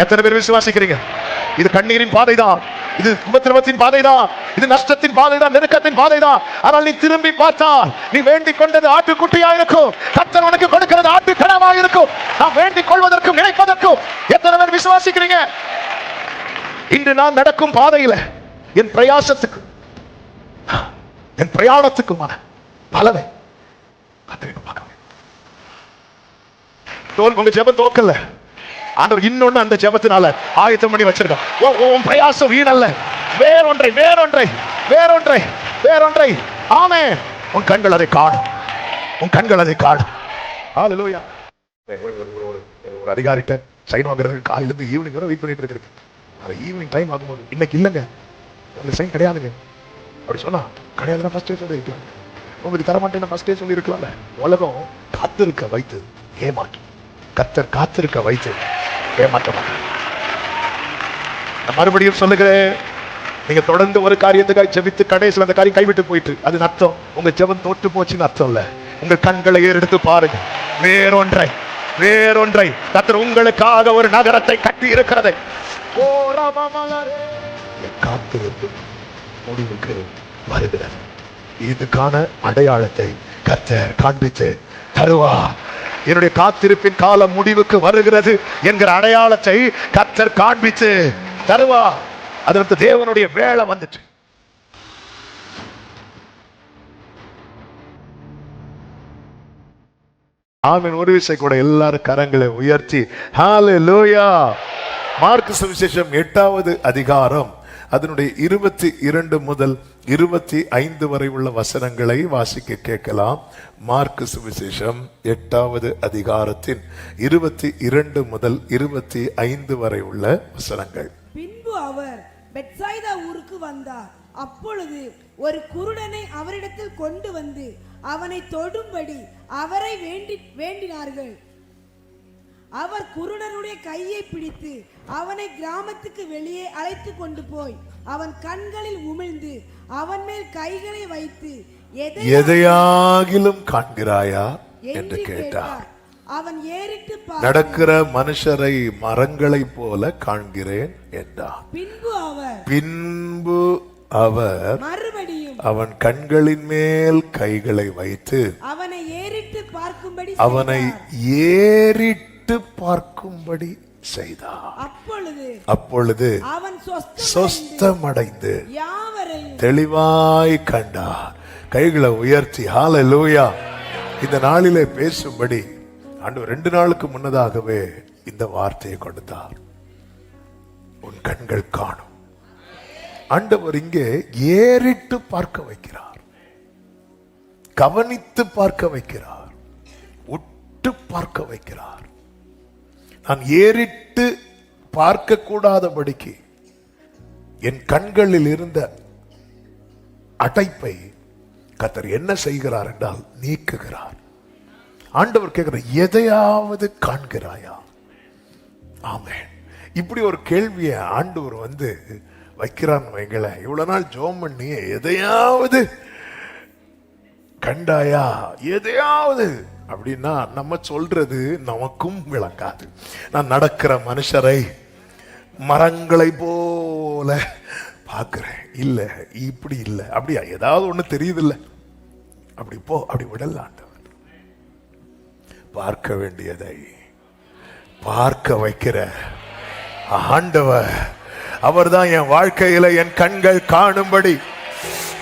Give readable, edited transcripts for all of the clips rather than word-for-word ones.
எத்தனை பேர் விசுவாசிக்கிறீங்க? இது கண்ணீரின் பாதைதான், இது உபத்திரவத்தின் பாதைதான், இது நஷ்டத்தின் பாதைதான், நெருக்கத்தின் பாதைதான். ஆனால் நீ திரும்பி பார்த்தால் நீ வேண்டிக் கொண்டது ஆட்டுக்குட்டியா இருக்கும், கர்த்தர் உனக்கு கொடுக்கிறது ஆட்டுக்கடாவா இருக்கும். நாம் வேண்டிக் கொள்வதற்கும் நினைப்பதற்கும் எத்தனை பேர் விசுவாசிக்கிறீங்க? இன்று நான் நடக்கும் பாதையில என் பிரயாசத்துக்கு என் பிரயாணத்துக்குமான பலனை உங்க ஜெபம் தோக்கல. ஆண்டவர் இன்னொன்னு அந்த ஜெபத்தினால ஆயத்தம் பண்ணி வச்சிருக்கான். உன் பிரயாசம் வீணல்ல, வேறொன்றை வேறொன்றை வேறொன்றை வேறொன்றை. ஆமென். உன் கண்கள் அதை காணும், உன் கண்கள் அதை காணும். ஹல்லேலூயா. ஒரு அதிகாரிட்ட சைன் வாங்குறதுக்கு காலையில இருந்து ஈவினிங் வரை வெயிட் பண்ணிட்டு இருக்கு. அது ஈவினிங் டைம் ஆகும்போது இன்னைக்கு இல்லைங்க, அந்த சைன் கிடையாதுங்க அப்படி சொன்னா, கிடையாதுன்னா ஃபர்ஸ்டே சொல்லி வைக்கலாம். உங்களுக்கு தரமாட்டேன்னு ஃபர்ஸ்டே சொல்லி இருக்கலாம்ல. உலகம் காத்திருக்க வைத்து ஏமாற்றும், கர்த்தர் காத்திருக்க வைத்து ஏமாற்ற மாட்டார். மறுபடியும் சொல்லுகிறேன், நீங்க தொடர்ந்து ஒரு காரியத்துக்காக ஜெபித்து கடைசியில் அந்த காரியம் கைவிட்டு போயிட்டு அது அர்த்தம் உங்க ஜெபம் தோற்று போச்சுன்னு அர்த்தம் இல்ல. உங்கள் கண்களை ஏறெடுத்து பாருங்க, வேறொன்றை வேறொன்றை கர்த்தர் உங்களுக்காக ஒரு நகரத்தை கட்டி இருக்கிறதை காத்திருந்து முடிவுக்கு வருகிறது. இதுக்கான அடையாளத்தை கர்த்தர் காண்பித்து தருவார். என்னுடைய காத்திருப்பின் காலம் முடிவுக்கு வருகிறது என்கிற அடையாளத்தை கர்த்தர் காண்பித்து தருவார். அதற்கு தேவனுடைய வேலை வந்துச்சு. ஆமென். ஒரு விசை கூட எல்லாரும் கரங்களை உயர்த்தி ஹல்லேலூயா. மார்க்கு சுவிசேஷம் 8வது அதிகாரம் அதனுடைய 22 முதல் 25 வரை உள்ள வசனங்களை வாசிக்க கேட்கலாம். மார்க்கு சுவிசேஷம் 8வது அதிகாரத்தின் 22 முதல் 25 வரை உள்ள வசனங்கள். பின்பு அவர் பெத்சாய்தா ஊருக்கு வந்தார். அப்பொழுது ஒரு குருடனை அவரிடத்தில் கொண்டு வந்து அவனை தொடும்படி அவரை வேண்டினார்கள். அவர் குருடனுடைய கையை பிடித்து அவனை கிராமத்துக்கு வெளியே அழைத்து கொண்டு போய் அவன் கண்களில் உமிழ்ந்து அவன் மேல் கைகளை வைத்து எதையாகிலும் காண்கிறாயா என்று கேட்டார். அவன் ஏறிட்டு நடக்கிற மனுஷரை மரங்களை போல காண்கிறேன் என்றார். பின்பு அவர் மறுபடியும் அவன் கண்களின் மேல் கைகளை வைத்து அவனை ஏறிட்டு பார்க்கும்படி செய்தார். அப்பொழுது அவன் சொஸ்தமடைந்து தெளிவாய் கண்டார். கைகளை உயர்த்தி ஹல்லேலூயா. இந்த நாளிலே பேசும்படி ஆண்டவர் 2 நாளுக்கு முன்னதாகவே இந்த வார்த்தையை கொடுத்தார். உன் கண்கள் காணும். ஆண்டவர் இங்கே ஏறிட்டு பார்க்க வைக்கிறார், கவனித்து பார்க்க வைக்கிறார், உற்று பார்க்க வைக்கிறார். நான் ஏறிட்டு பார்க்க கூடாதபடிக்கு என் கண்களில் இருந்த அடைப்பை கர்த்தர் என்ன செய்கிறார் என்றால் நீக்குகிறார். ஆண்டவர் கேட்கிற எதையாவது காண்கிறாயா? ஆமென். இப்படி ஒரு கேள்வியை ஆண்டவர் வைக்கிறான்னு வைங்கள. இவ்வளவு நாள் ஜெபம் பண்ணி எதையாவது கண்டாயா, எதையாவது அப்படின்னா நம்ம சொல்றது நமக்கும் விளங்காது. நான் நடக்கிற மனுஷரை மரங்களை போல பார்க்கிறேன். இல்ல இப்படி இல்ல, அப்படியா ஏதாவது ஒண்ணு தெரியுது இல்ல, அப்படி போ, அப்படி விடல. ஆண்டவர் பார்க்க வேண்டியதை பார்க்க வைக்கிற ஆண்டவர். அவர்தான் என் வாழ்க்கையில என் கண்கள் காணும்படி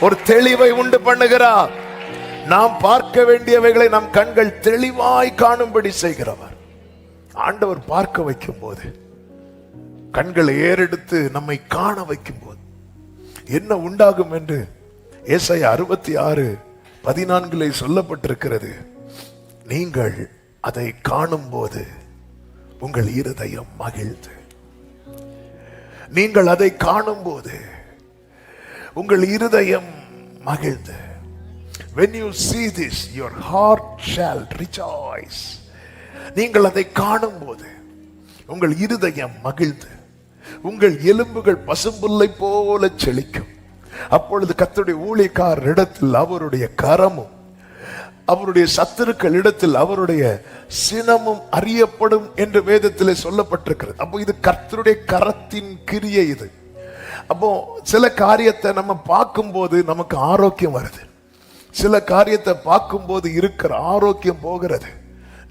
ஒரு தெளிவை உண்டு பண்ணுகிறார். நாம் பார்க்க வேண்டியவைகளை நம் கண்கள் தெளிவாய் காணும்படி செய்கிறவர். ஆண்டவர் பார்க்க வைக்கும் போது, கண்களை ஏறெடுத்து நம்மை காண வைக்கும் போது என்ன உண்டாகும் என்று ஏசாயா 66:14 சொல்லப்பட்டிருக்கிறது. நீங்கள் அதை காணும் போது உங்கள் இருதயம் மகிழ்ந்து, நீங்கள் அதை காணும் போது உங்கள் இருதயம் மகிழ்ந்து. When you see this, your heart shall rejoice. நீங்கள் அதை காணும் போது உங்கள் இருதயம் மகிழ்ந்து, உங்கள் எலும்புகள் பசும்புல்லை போல செழிக்கும். அப்பொழுது கர்த்தருடைய ஊழியக்காரரிடத்தில் அவருடைய கரமும் அவருடைய சத்துருக்கள் இடத்தில் அவருடைய சினமும் அறியப்படும் என்று வேதத்திலே சொல்லப்பட்டிருக்கிறது. அப்போ இது கர்த்தருடைய கரத்தின் கிரியை. இது அப்போ சில காரியத்தை நம்ம பார்க்கும்போது நமக்கு ஆரோக்கியம் வருது, சில காரியத்தை பார்க்கும்போது இருக்கிற ஆரோக்கியம் போகிறது.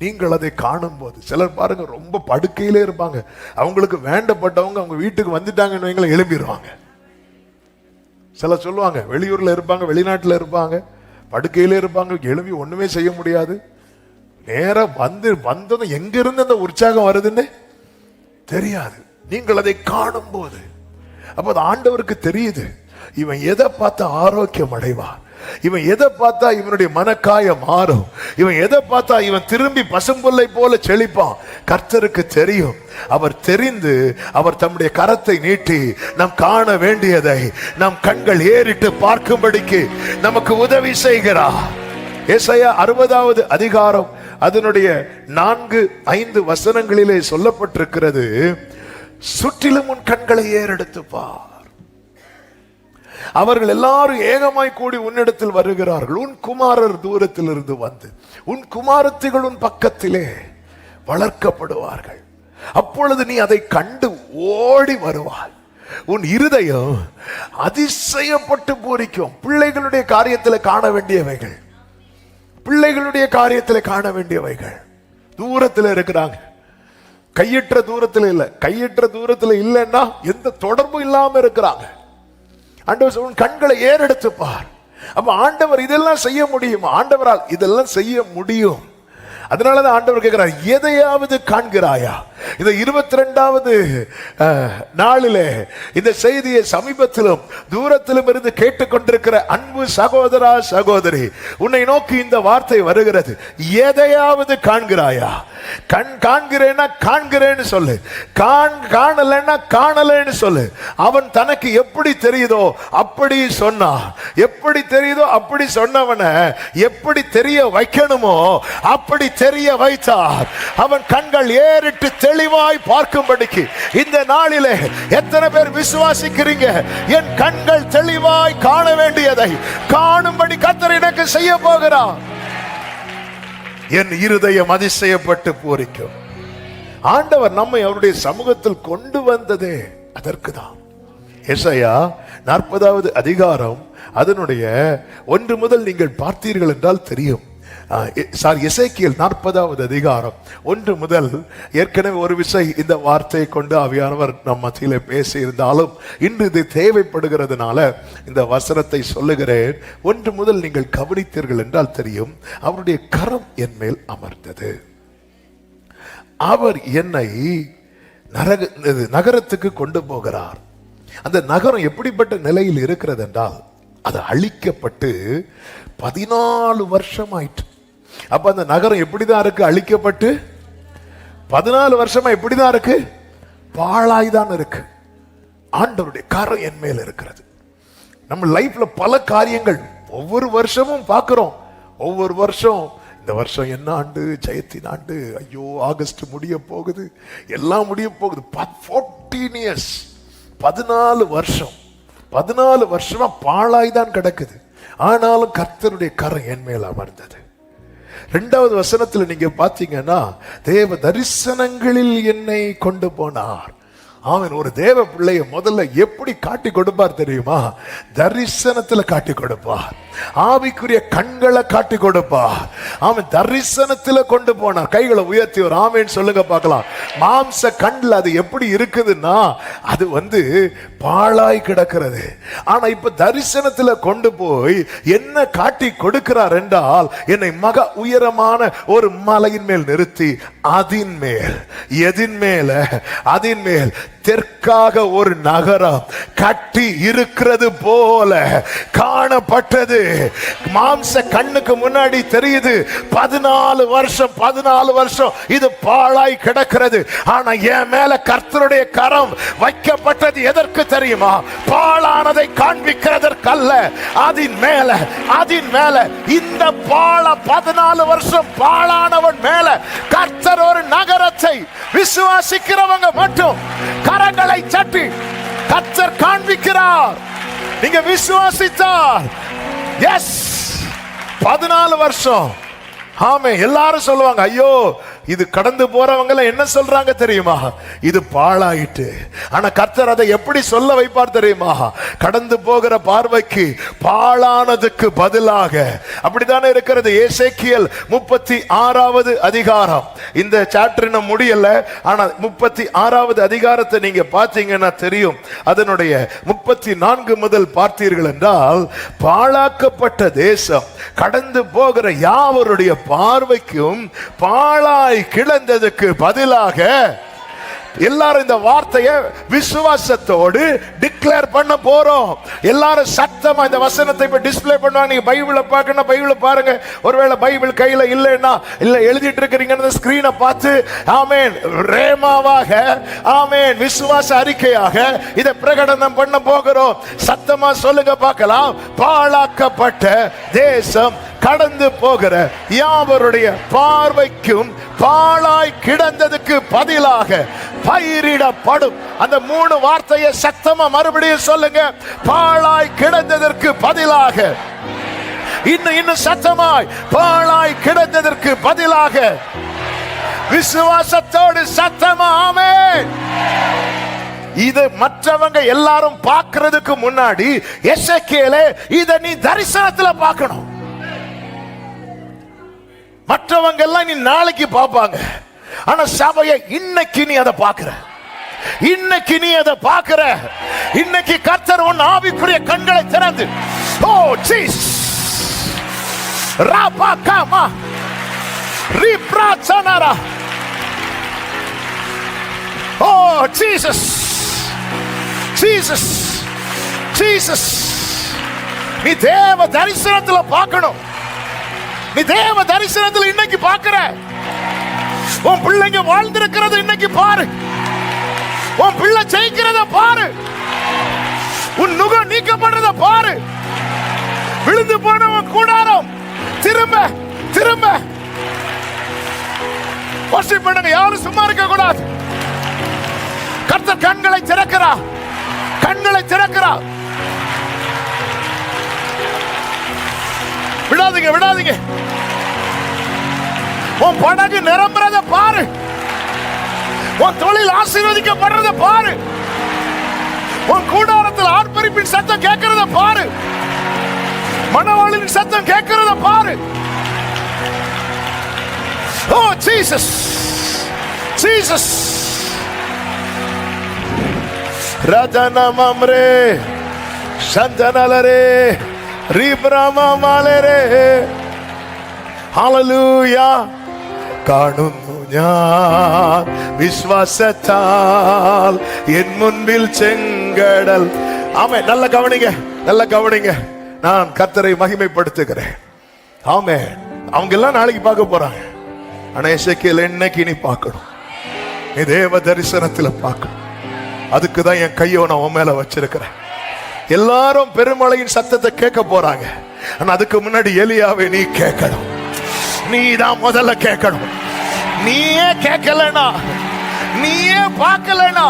நீங்கள் அதை காணும் போது சிலர் பாருங்க ரொம்ப படுக்கையிலே இருப்பாங்க, அவங்களுக்கு வேண்டப்பட்டவங்க அவங்க வீட்டுக்கு வந்துட்டாங்கன்னு வைங்கள எழும்பிடுவாங்க. சிலர் சொல்லுவாங்க வெளியூர்ல இருப்பாங்க, வெளிநாட்டுல இருப்பாங்க, படுக்கையிலே இருப்பாங்க, எழுப்பி ஒண்ணுமே செய்ய முடியாது. நேரம் வந்ததும் எங்க இருந்து அந்த உற்சாகம் வருதுன்னு தெரியாது. நீங்கள் அதை காணும் போது அப்ப அது ஆண்டவருக்கு தெரியுது, இவன் எதை பார்த்தா ஆரோக்கியம் அடைவான், இவன் எதை பார்த்தா இவனுடைய மனக்காயம் மாறும், இவன் எதை பார்த்தா இவன் திரும்பி பசும்புல்லை போல செழிப்பான். கர்த்தருக்கு தெரியும். அவர் தெரிந்து அவர் தம்முடைய கரத்தை நீட்டி நாம் காண வேண்டியதை நம் கண்கள் ஏறிட்டு பார்க்கும்படிக்கு நமக்கு உதவி செய்கிறார். ஏசாயா 60வது அதிகாரம் அதனுடைய 4-5 வசனங்களிலே சொல்லப்பட்டிருக்கிறது, சுற்றிலும் உன் கண்களை ஏறெடுத்து பார், அவர்கள் எல்லாரும் ஏகமாய் கூடி உன்னிடத்தில் வருகிறார்கள், உன் குமாரர் தூரத்தில் இருந்து வந்து உன் குமாரத்திகள் உன் பக்கத்திலே வளர்க்கப்படுவார்கள். அப்பொழுது நீ அதை கண்டு ஓடி வருவாய், உன் இருதயம் அதிசயப்பட்டு பூரிக்கும். பிள்ளைகளுடைய காரியத்தில் காண வேண்டியவைகள், பிள்ளைகளுடைய காரியத்தில் காண வேண்டியவைகள் தூரத்தில் இருக்கிறாங்க, கையற்ற தூரத்தில் இல்லை. கையற்ற தூரத்தில் இல்லைன்னா எந்த தொடர்பும் இல்லாம இருக்கிறாங்க. ஆண்டவர் உன் கண்களை ஏறெடுத்து பார். அப்ப ஆண்டவர் இதெல்லாம் செய்ய முடியும், ஆண்டவரால் இதெல்லாம் செய்ய முடியும். அதனாலதான் ஆண்டவர் கேட்கிறார், எதையாவது காண்கிறாயா? இந்த 22வது நாளிலே இந்த செய்தியை சமீபத்திலும் தூரத்திலும் இருந்து கேட்டுக்கொண்டிருக்கிற அன்பு சகோதரா சகோதரி, உன்னை நோக்கி இந்த வார்த்தை வருகிறது, எதையாவது காண்கிறாயா? காண்கிறேன்னா காண்கிறேன்னு சொல்லு, காணலன்னா காணலன்னு சொல்லு. அவன் தனக்கு எப்படி தெரியுதோ அப்படி சொன்னா, எப்படி தெரியுதோ அப்படி சொன்னவனை எப்படி தெரிய வைக்கணுமோ அப்படி தெரிய வைத்தார். அவன் கண்கள் ஏறிட்டு தெளிவாய் பார்க்கும்படிக்கு இந்த நாளிலே எத்தனை பேர் விசுவாசிக்கிறீங்க? என் கண்கள் தெளிவாய் காண வேண்டியதை காணும்படி கர்த்தர் எனக்கு செய்ய போகிறார். என் இருதயம் அதிசயப்பட்டு பூரிக்கும். ஆண்டவர் நம்மை அவருடைய சமூகத்தில் கொண்டு வந்ததே அதற்குதான். ஏசாயா 40வது அதிகாரம் அதனுடைய 1 முதல் நீங்கள் பார்த்தீர்கள் என்றால் தெரியும். எசேக்கியேல் 40வது அதிகாரம் 1 முதல் ஏற்கனவே ஒரு விஷயம் இந்த வார்த்தையை கொண்டு ஆவியானவர் நம் மத்தியிலே பேசி இருந்தாலும் இன்று இது தேவைப்படுகிறதுனால இந்த வசனத்தை சொல்லுகிறேன். 1 முதல் நீங்கள் கவனித்தீர்கள் என்றால் தெரியும், அவருடைய கரம் என் மேல் அமர்ந்தது, அவர் என்னை நகரத்துக்கு கொண்டு போகிறார். அந்த நகரம் எப்படிப்பட்ட நிலையில் இருக்கிறது என்றால் அது அழிக்கப்பட்டு 14 வருஷம் ஆயிற்று. அப்ப அந்த நகரம் எப்படிதான் இருக்கு? அழிக்கப்பட்டு 14 வருஷமா எப்படிதான் இருக்கு? பாழாய்தான் இருக்கு. ஆண்டவருடைய கரம் என் மேல் இருக்கிறது. நம்ம லைஃப்ல பல காரியங்கள் ஒவ்வொரு வருஷமும் பார்க்கிறோம். ஒவ்வொரு வருஷம், இந்த வருஷம் என்ன ஆண்டு? ஜெயத்தின் ஆண்டு. ஐயோ, ஆகஸ்ட் முடிய போகுது, எல்லாம் முடிய போகுது. 14 இயர்ஸ், 14 வருஷம், 14 வருஷமா பாழாய்தான் கிடக்குது. ஆனாலும் கர்த்தருடைய கரம் என் மேல் அமர்ந்தது. 2வது வசனத்துல நீங்க பாத்தீங்கன்னா, தேவ தரிசனங்களில் என்னை கொண்டு போனார். அவன் ஒரு தேவ பிள்ளைய முதல்ல எப்படி காட்டி கொடுப்பார் தெரியுமா? தரிசனத்துல காட்டி கொடுப்பார். ஆவிக்குரிய கண்களை காட்டி கொடுப்பார். அவன் தரிசனத்துல கொண்டு போனார். கைகளை உயர்த்தி ஒரு ஆமேன்னு சொல்லுங்க பார்க்கலாம். மாம்ச கண்ணில் அது எப்படி இருக்குதுன்னா அது பாழாய் கிடக்கிறது. ஆனா இப்ப தரிசனத்துல கொண்டு போய் என்ன காட்டி கொடுக்கிறார் என்றால், என்னை மக உயரமான ஒரு மலையின் மேல் நிறுத்தி அதின் மேல், எதின் மேல, அதின் மேல் தெற்காக ஒரு நகரம் கட்டி இருக்கிறது போல காணப்பட்டது. மாம்ச கண்ணுக்கு முன்னாடி தெரியுது 14 வருஷம் இது பாழாய் கிடக்கிறது. ஆனா என் மேல கர்த்தருடைய கரம் வைக்கப்பட்டது எதற்கு தெரியுமா? பாழானதை காண்பிக்கிறதற்கல்ல, அதின் மேல இந்த 14 வருஷம் பாழானவன் மேல கர்த்தர் ஒரு நகரத்தை விசுவாசிக்கிறவங்க மட்டும் கரங்களை தட்டி கர்த்தர் காண்பிக்கிறார். நீங்க விசுவாசித்தார், எஸ், 14 வருஷம் ஆமே. எல்லாரும் சொல்லுவாங்க, ஐயோ இது கடந்து போறவங்க என்ன சொல்றாங்க தெரியுமா? இது பாழாயிட்டு. ஆனா கர்த்தர் அதை எப்படி சொல்ல வைப்பார் தெரியுமா? கடந்து போகிற பார்வைக்கு பாழானதுக்கு பதிலாக. அப்படித்தானே இருக்கிறது. எசேக்கியேல் 36வது அதிகாரம். இந்த சாப்டர் இன்னும் முடியல, ஆனா 36வது அதிகாரத்தை நீங்க பார்த்தீங்கன்னா தெரியும். அதனுடைய 34 முதல் பார்த்தீர்கள் என்றால், பாழாக்கப்பட்ட தேசம் கடந்து போகிற யாவருடைய பார்வைக்கும் பாழாய் கிடந்ததுக்கு பதிலாக. எல்லாரும் இந்த வார்த்தையை விசுவாசத்தோடு டிக்ளேர் பண்ண போறோம். எல்லாரும் சத்தமா இந்த வசனத்தை இப்ப டிஸ்ப்ளே பண்ணுவாங்க. நீங்க பைபிளை பார்க்கணும், பைபிளை பாருங்க. ஒருவேளை பைபிள் கையில இல்லைன்னா, இல்ல எழுதிட்டு இருக்கிறீங்க ஸ்கிரீனை பார்த்து ஆமென் ரேமாவாக, ஆமென் விசுவாச அறிக்கையாக இதை பிரகடனம் பண்ண போகிறோம். சத்தமா சொல்லுங்க பார்க்கலாம். பாழாக்கப்பட்ட தேசம் கடந்து போகிற யாவருடைய பார்வைக்கும் பாழாய் கிடந்ததுக்கு பதிலாக பயிரிடப்படும். அந்த 3 வார்த்தையை சத்தமா மறுபடியும் சொல்லுங்க. பாழாய் கிடந்ததற்கு பதிலாக. இன்னும் சத்தமாய். பாழாய் கிடந்ததற்கு பதிலாக. விசுவாசத்தோடு சத்தமா ஆமென். இது மற்றவங்க எல்லாரும் பார்க்கிறதுக்கு முன்னாடி எசேக்கியேலே இதை நீ தரிசனத்துல பார்க்கணும். மற்றவங்க எல்லாம் நீ நாளைக்கு பார்ப்பாங்க. ஆனா சபையை இன்னைக்கு நீ அதை பார்க்கிற. இன்னைக்கு நீ அதை பார்க்கிற. இன்னைக்கு கர்த்தர் உன் ஆவிக்குரிய கண்களை திறந்து, ஓ ஜீசஸ் ராபா காமா ரிப்ராச்சனரா, ஓ ஜீசஸ் ஜீசஸ் ஜீசஸ். நீ தேவ தரிசனத்துல பார்க்கணும். நீ தேவ தரிசனத்தில் இன்னைக்கு பார்க்கிற. உன் பிள்ளைங்க வாழ்ந்திருக்கிறது இன்னைக்கு பாரு. உன் பிள்ளை ஜெயிக்கிறத பாரு. உன் நுகம் நீக்கப்படுறத பாரு. விழுந்து போன உன் கூடாரம் திரும்ப திரும்ப வர்ஷிப் பண்ணுங்க. யாரும் சும்மா இருக்க கூடாது. கர்த்தர் கண்களை திறக்கிறா, கண்களை திறக்கிறா. விடாதீங்க விடாதீங்க. உன் படகு நிரம்புறத பாரு. உன் தொழில் ஆசீர்வதிக்கப்படுறத பாரு. உன் கூடாரத்தில் ஆர்ப்பரிப்பின் சத்தம் கேட்கிறத பாரு. மணவாளின் சத்தம் கேட்கிறத பாரு. ஓ ஜீசஸ் ஜீசஸ். ரஜனமம்ரே சந்தனலரே ரிப்ரமமலரே. ஹல்லேலூயா. കാണുന്നു ഞാൻ വിശ്വാസത്താൽ എൻ മുൻപിൽ ചെങ്കടൽ. ஆமென். நல்ல கவனிங்க, நல்ல கவனிங்க. நான் கர்த்தரை மகிமைப்படுத்துகிறேன். ஆமென். அவங்க எல்லாம் நாளைக்கு பார்க்க போறாங்க. ஆனா எசேக்கியேல் இன்னைக்கு நீ பார்க்கணும். நீ தேவ தரிசனத்துல பார்க்கணும். அதுக்கு தான் என் கையை நான் உன் மேல வச்சிருக்கிறேன். எல்லாரும் பெருமழையின் சத்தத்தை கேட்க போறாங்க. ஆனா அதுக்கு முன்னாடி எலியாவை நீ கேட்கணும். நீ தான் முதல்ல கேட்கணும். நீயே கேட்கலனா, நீயே பார்க்கலனா,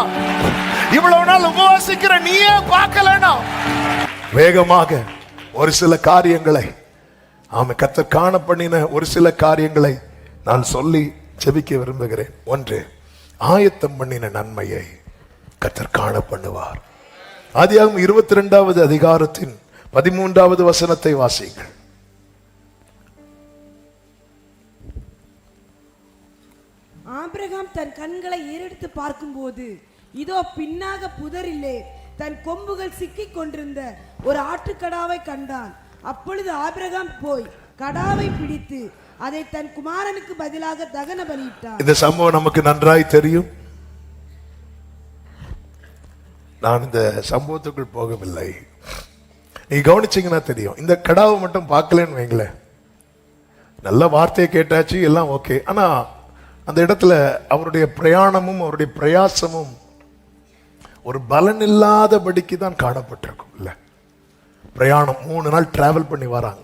இவ்வளவு நாள் உபவாசிக்கிற நீயே பார்க்கலனா, வேகமாக ஒரு சில காரியங்களை கர்த்தர் காண பண்ணின ஒரு சில காரியங்களை நான் சொல்லி ஜெபிக்க விரும்புகிறேன். ஒன்று, ஆயத்தம் பண்ணின நன்மையை கர்த்தர் காண பண்ணுவார். ஆதியாகமம் 22வது அதிகாரத்தின் 13வது வசனத்தை வாசிங்கள். ஆபிரகாம் தன் கண்களை ஏறெடுத்து பார்க்கும்போது இதோ பின்னாக புதரிலே தன் கொம்புகள் சிக்கிக் கொண்டிருந்த ஒரு ஆட்டுக்கடாவை கண்டான். அப்பொழுது ஆபிரகாம் போய் கடாவை பிடித்து அதை தன் குமாரனுக்கு பதிலாக தகன பலியிட்டான். இந்த சம்பவம் நமக்கு நன்றாய் தெரியும். நான் இந்த சம்பவத்துக்குள் போகவில்லை. நீ கவனிச்சீங்கன்னா தெரியும். இந்த கடாவை மட்டும் பார்க்கலன்னு வைங்களேன், நல்ல வார்த்தையை கேட்டாச்சு, எல்லாம் ஓகே. ஆனா அந்த இடத்துல அவருடைய பிரயாணமும் அவருடைய பிரயாசமும் ஒரு பலன் இல்லாதபடிக்கு தான் காணப்பட்டிருக்கும். இல்ல, பிரயாணம் 3 நாள் டிராவல் பண்ணி வராங்க.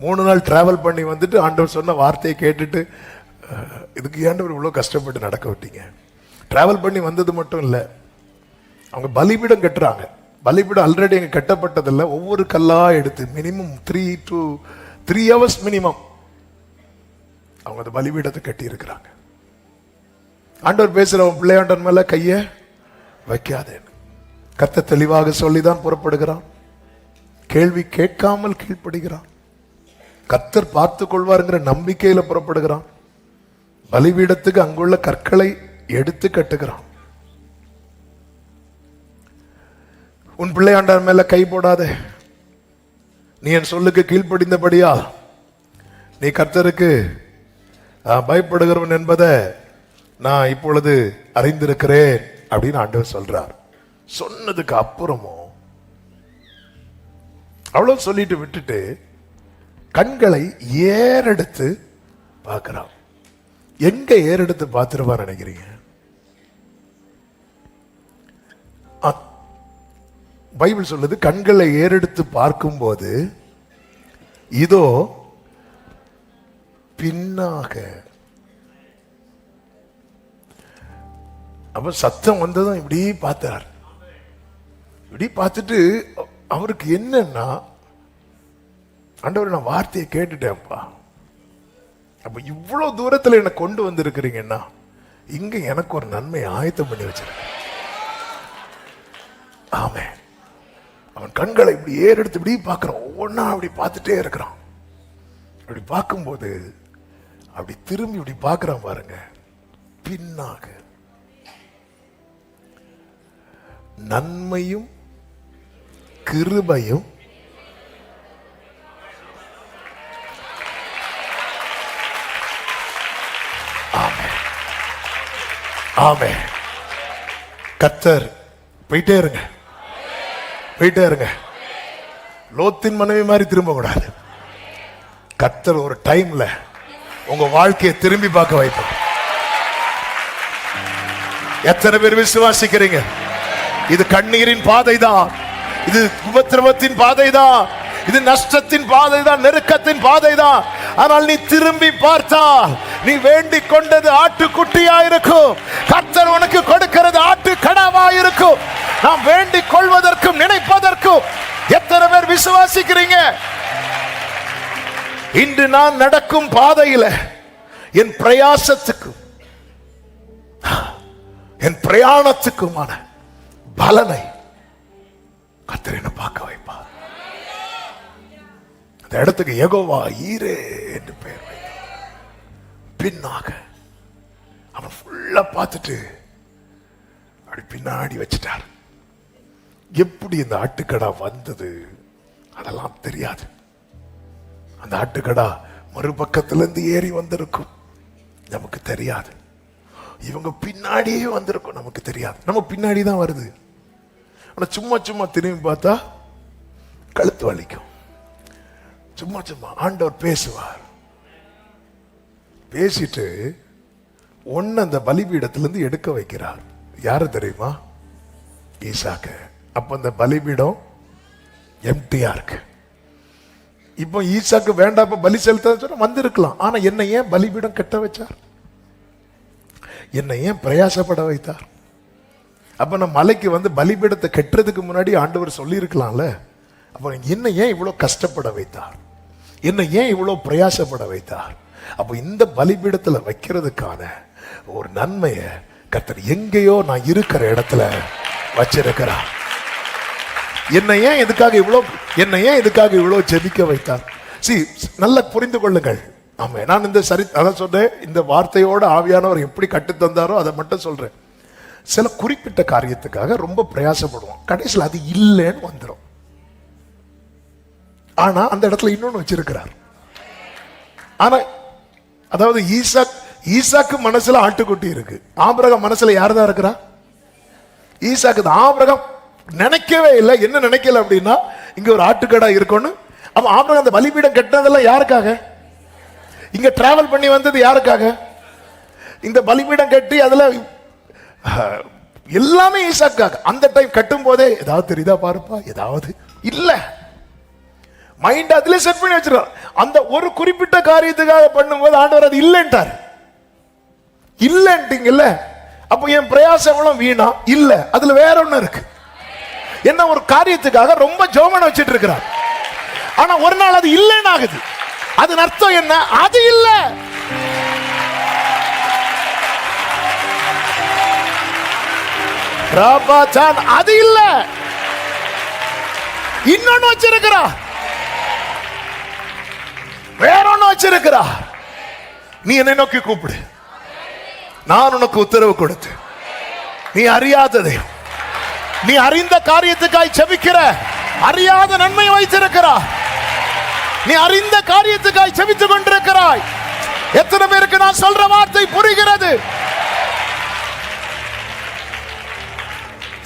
3 நாள் டிராவல் பண்ணி வந்துட்டு ஆண்டவர் சொன்ன வார்த்தையை கேட்டுட்டு, இதுக்கு ஆண்டவர் இவ்வளோ கஷ்டப்பட்டு நடக்க விட்டீங்க. டிராவல் பண்ணி வந்தது மட்டும் இல்லை, அவங்க பலிபீடம் கட்டுறாங்க. பலிபீடம் ஆல்ரெடி அங்கே கட்டப்பட்டதில்லை. ஒவ்வொரு கல்லா எடுத்து மினிமம் 3 to 3 hours மினிமம் அவங்க அந்த பலிபீடத்தை கட்டி இருக்கிறாங்க. ஆண்டவர் பேசுற பிள்ளையாண்டன் மேல கைய வைக்காதேன்னு கர்த்தர் தெளிவாக சொல்லிதான் புறப்படுகிறான். கேள்வி கேட்காமல் கீழ்ப்படுகிறான். கர்த்தர் பார்த்து கொள்வாருங்கிற நம்பிக்கையில புறப்படுகிறான். பலிபீடத்துக்கு அங்குள்ள கற்களை எடுத்து கட்டுகிறான். உன் பிள்ளையாண்டார் மேல கை போடாத. நீ என் சொல்லுக்கு கீழ்ப்படிந்தபடியா நீ கர்த்தருக்கு பயப்படுகிறவன் என்பதை நான் இப்பொழுது அறிந்திருக்கிறேன் அப்படின்னு ஆண்டவர் சொல்றார். சொன்னதுக்கு அப்புறமும் அவ்வளவு சொல்லிட்டு விட்டுட்டு கண்களை ஏறெடுத்து பார்க்கிறான். எங்க ஏறெடுத்து பார்த்துருவா நினைக்கிறீங்க? பைபிள் சொல்லுது கண்களை ஏறெடுத்து பார்க்கும்போது இதோ பின்னாக. அப்ப சத்தம் வந்ததும் இப்படி பார்த்தார். இப்படி பார்த்துட்டு அவருக்கு என்னன்னா, ஆண்டவர் நான் வார்த்தையை கேட்டுட்டேன்ப்பா, அப்ப இவ்வளவு தூரத்துல என்ன கொண்டு வந்திருக்கிறீங்கன்னா இங்க எனக்கு ஒரு நன்மை ஆயத்தம் பண்ணி வச்சிருக்க. ஆமே. அவன் கண்களை இப்படி ஏறெடுத்து இப்படி பார்க்கிறான். ஒவ்வொன்னா அப்படி பார்த்துட்டே இருக்கிறான். அப்படி பார்க்கும்போது அப்படி திரும்பி இப்படி பார்க்கிறான் பாருங்க, பின்னாக நன்மையும் கிருபையும் ஆமே. கர்த்தர் போயிட்டே இருங்க, போயிட்டே இருங்க. லோத்தின் மனைவி மாதிரி திரும்ப கூடாது. கர்த்தர் ஒரு டைம்ல உங்க வாழ்க்கையை திரும்பி பார்க்க வைப்பார். எத்தனை பேர் விசுவாசிக்கிறீங்க? இது கண்ணீரின் பாதை தான், இது உபத்திரவத்தின் பாதை தான், இது நஷ்டத்தின் பாதை தான், நெருக்கத்தின் பாதை தான். ஆனால் நீ திரும்பி பார்த்தால் நீ வேண்டிக் கொண்டது ஆட்டுக்குட்டியா இருக்கும். கர்த்தர் உனக்கு கொடுக்கிறது ஆட்டு கடாவா இருக்கும். நாம் வேண்டிக் கொள்வதற்கும் நினைப்பதற்கும் எத்தனை பேர் விசுவாசிக்கிறீங்க? இன்று நான் நடக்கும் பாதையில என் பிரயாசத்துக்கும் என் பிரயாணத்துக்குமான பலனை கர்த்தர் என்ன பார்க்க வைப்பார். அந்த இடத்துக்கு யெகோவா ஈரே என்று பெயர் வைத்தார். பின்னாக அவன் ஃபுல்லா பார்த்துட்டு அப்படி பின்னாடி வச்சிட்டார். எப்படி இந்த ஆட்டுக்கடா வந்தது அதெல்லாம் தெரியாது. அந்த ஆட்டுக்கடா மறுபக்கத்திலிருந்து ஏறி வந்திருக்கும், நமக்கு தெரியாது. இவங்க பின்னாடியே வந்திருக்கும், நமக்கு தெரியாது. நம்ம பின்னாடி தான் வருது. ஆனா சும்மா சும்மா திரும்பி பார்த்தா கழுத்து வலிக்கும். சும்மா சும்மா ஆண்டவர் பேசுவார். பேசிட்டு ஒன்னு அந்த பலிபீடத்திலிருந்து எடுக்க வைக்கிறார். யாரு தெரியுமா? ஈசாக்கு. அப்ப அந்த பலிபீடம் எம்டியா இருக்கு. இப்போ ஈசாக்கு வேண்டாம், இப்ப பலி செலுத்த வந்திருக்கலாம். ஆனா என்ன ஏன் பலிபீடம் கட்ட வச்சார்? என்னை ஏன் பிரயாசப்பட வைத்தார்? அப்ப நான் மலைக்கு வந்து பலிபீடத்தை கட்டுறதுக்கு முன்னாடி ஆண்டவர் சொல்லி இருக்கலாம்ல. அப்ப என்ன ஏன் இவ்வளவு கஷ்டப்பட வைத்தார்? என்ன ஏன் இவ்வளவு பிரயாசப்பட வைத்தார்? அப்ப இந்த பலிபீடத்துல வைக்கிறதுக்கான ஒரு நன்மையை கர்த்தர் எங்கேயோ நான் இருக்கிற இடத்துல வச்சிருக்கிறார். என்ன ஏன் இதுக்காக இவ்வளவு ஜெபிக்க வைத்தார்? நல்லா புரிந்து கொள்ளுங்கள். ஆமா, நான் இந்த அதான் சொன்னேன், இந்த வார்த்தையோட ஆவியானவர் எப்படி கட்டு தந்தாரோ அதை மட்டும் சொல்றேன். சில குறிப்பிட்ட காரியத்துக்காக ரொம்ப பிரயாசப்படுவோம், கடைசியில் அது இல்லைன்னு வந்துடும். ஆனா அந்த இடத்துல இன்னொன்னு வச்சிருக்கிறார். ஆனா அதாவது ஈசாக்கு மனசுல ஆட்டுக்குட்டி இருக்கு, ஆபிரகாம் மனசுல யாருதான் இருக்கிறா? ஈசாக்கு தான். ஆபிரகாம் நினைக்கவே இல்லை. என்ன நினைக்கல அப்படின்னா இங்க ஒரு ஆட்டுக்கடா இருக்கும்னு. அப்ப ஆபிரகாம் அந்த பலிபீடம் கட்டினதெல்லாம் யாருக்காக? இங்க டிராவல் பண்ணி வந்தது யாருக்காக? இந்த பலிபீடம் கட்டி அதுல எல்லாமே ஈசாக்காக. அந்த டைம் கட்டும் போதே ஏதாவது தெரியுதா பாருப்பா, ஏதாவது இல்ல, மைண்ட் அதுல செட் பண்ணி வச்சிருக்கார். அந்த ஒரு குறிப்பிட்ட காரியத்துக்காக பண்ணும்போது ஆண்டவர் அது இல்லைன்ட்டார். இல்லைன்ட்டீங்கல்ல, அப்ப என் பிரயாசம் எவ்வளவு வீணா? இல்ல, அதுல வேற ஒண்ணு இருக்கு. என்ன ஒரு காரியத்துக்காக ரொம்ப ஜோமன் வச்சிட்டு இருக்கிறார். ஆனா ஒரு நாள் அது இல்லைன்னு ஆகுது. அது அர்த்தம் என்ன? அது இல்ல. ராபாதான் அது இல்ல, இன்னொன்னு வச்சிருக்கிறா, வேற ஒண்ணு வச்சிருக்கிறா. நீ என்னை நோக்கி கூப்பிடு, நான் உனக்கு உத்தரவு கொடுத்து, நீ அறியாததை நீ அறிந்த காரியத்துக்காய் செபிக்கிற, அறியாத நன்மை வைத்திருக்கிறாய். நீ அறிந்த காரியத்துக்காய் செபித்துக் கொண்டிருக்கிறாய். எத்தனை பேருக்கு நான் சொல்ற வார்த்தை புரிகிறது?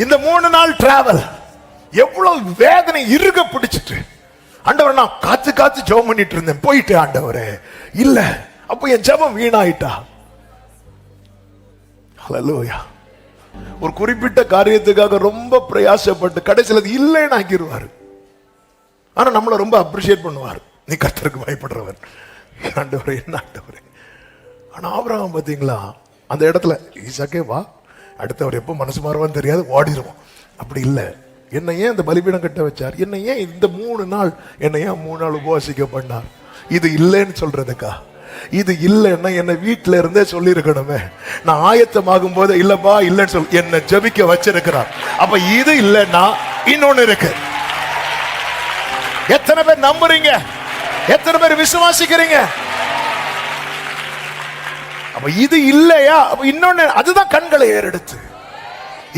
இந்த 3 நாள் டிராவல் எவ்வளவு வேதனை இறுக பிடிச்சிட்டு, ஆண்டவர் நான் காத்து காத்து ஜெபம் பண்ணிட்டு இருந்தேன், போயிட்டு ஆண்டவரே இல்ல, அப்ப என் ஜெபம் வீணாயிட்டா. ஹல்லேலூயா. ஒரு குறிப்பிட்ட காரியத்துக்காக ரொம்ப பிரயாசப்பட்டு கடைசியில் அது இல்லைன்னு ஆக்கிடுவாரு. ஆனா நம்மளை ரொம்ப அப்ரிஷியேட் பண்ணுவார், நீ கர்த்தருக்கு பயப்படுறவர், ஆண்டவரே என்ன ஆண்டவரே. ஆனா ஆபிரகாம் பாத்தீங்களா, அந்த இடத்துல ஈசாக்கே வா, அடுத்தவர் எப்போ மனசு மாறுவான்னு தெரியாது, ஓடிடுவோம். அப்படி இல்லை. என்னை ஏன் இந்த பலிபீடம் கட்ட வச்சார்? என்னை ஏன் இந்த 3 நாள், என்னை ஏன் 3 நாள் உபவாசிக்க பண்ணார்? இது இல்லைன்னு சொல்றதுக்கா? இது இல்லைன்னா என்னை வீட்டில இருந்தே சொல்லி இருக்கணுமே. நான் ஆயத்தமாகும் போது இல்லப்பா இல்லைன்னு சொல்லி என்னை ஜபிக்க வச்சிருக்கிறார். அப்ப இது இல்லைன்னா இன்னொன்னு இருக்கு. எத்தனை பேர் நம்புறீங்க? எத்தனை பேர் விசுவாசிக்கிறீங்க? அப்ப இது இல்லையா? அப்ப இன்னொன்னு, அதுதான் கண்களை ஏறெடுத்து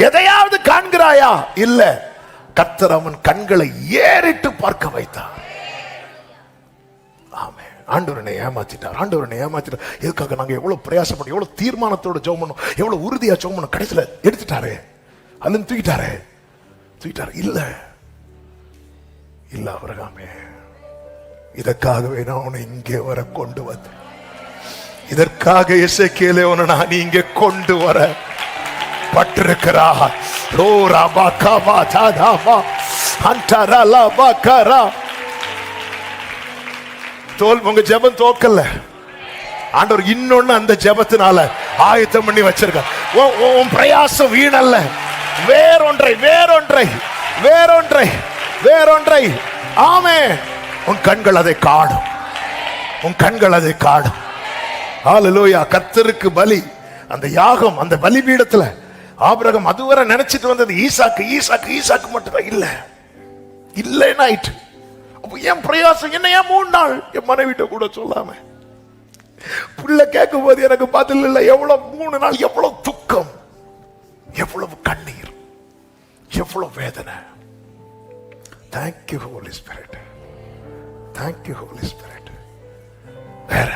எதையாவது காண்கிறாயா? இல்ல, கர்த்தர் அவன் கண்களை ஏறிட்டு பார்க்க வைத்தார். ஆமென். ஆண்டவரனை ஏமாத்திட்டார், ஆண்டவரனை ஏமாத்திட்டார். எதுக்காக நாங்க எவ்வளவு பிரயாசப்பட்டு, எவ்வளவு தீர்மானத்தோட ஜெபம் பண்ணோம், எவ்வளவு உறுதியா ஜெபம் பண்ணோம், கடைசியில எடுத்துட்டாரு, அல்ல தூக்கிட்டாரு. இல்ல இல்ல ஆபிரகாமே, இதற்காகவே நான் உன்னை இங்கே வர கொண்டு வந்தேன். இதற்காக எசேக்கியேலே உன்னை நான் இங்கே கொண்டு வர பட்டிருக்கிறார். ஓ ராபா காபா தாதாபா அன்டரா லாபா கரா. உங்க ஜெபம் தோக்கல. ஆண்டவர் இன்னொன்னு அந்த ஜெபத்தினால ஆயத்தம் பண்ணி வச்சிருக்கார். உன் பிரயாசம் வீணல்ல, வேறொன்றை வேறொன்றை வேறொன்றை வேறொன்றை. ஆமென். உன் கண்கள் அதை காணும், உன் கண்கள் அதை காணும். ஹல்லேலூயா. கர்த்தருக்கு பலி, அந்த யாகம், அந்த பலிபீடத்துல ஆபிரகாம் அதுவரை நினைச்சிட்டு வந்தது ஈசாக்கு ஈசாக்கு ஈசாக்கு மட்டும் இல்ல, இல்லைன்னு ஆயிட்டு. அப்ப என் பிரயாசம் என்ன? ஏன் 3 நாள் என் மனைவிட்ட கூட சொல்லாம புள்ள கேட்கும் போது எனக்கு பதில் இல்லை. எவ்வளவு 3 நாள், எவ்வளவு துக்கம், எவ்வளவு கண்ணீர், எவ்வளவு வேதனை. Thank you Holy Spirit, thank you Holy Spirit. வேற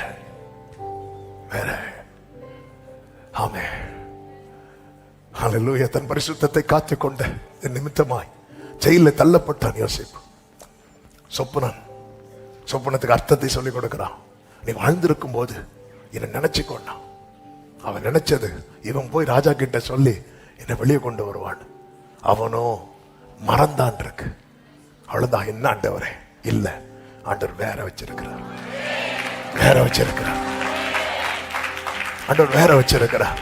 வேற. ஆமென். ஹல்லேலூயா. தன் பரிசுத்தத்தை காத்துக்கொண்ட நிமித்தமாய் ஜெயில தள்ளப்பட்டான் யோசேப்பு. சொப்பனத்துக்கு அர்த்தத்தை சொல்லிக் கொடுக்கிறான். நீ வாழ்ந்திருக்கும் போது என்னை நினைச்சுக்கொண்டா. அவன் நினைச்சது, இவன் போய் ராஜா கிட்ட சொல்லி என்னை வெளியே கொண்டு வருவான். அவனோ மறந்தான் இருக்கு. அவ்வளவுதான். என்ன ஆண்டவரே? இல்ல, ஆண்டவர் வேற வச்சிருக்கிறார், வேற வச்சிருக்கிறார், ஆண்டவர் வேற வச்சிருக்கிறார்.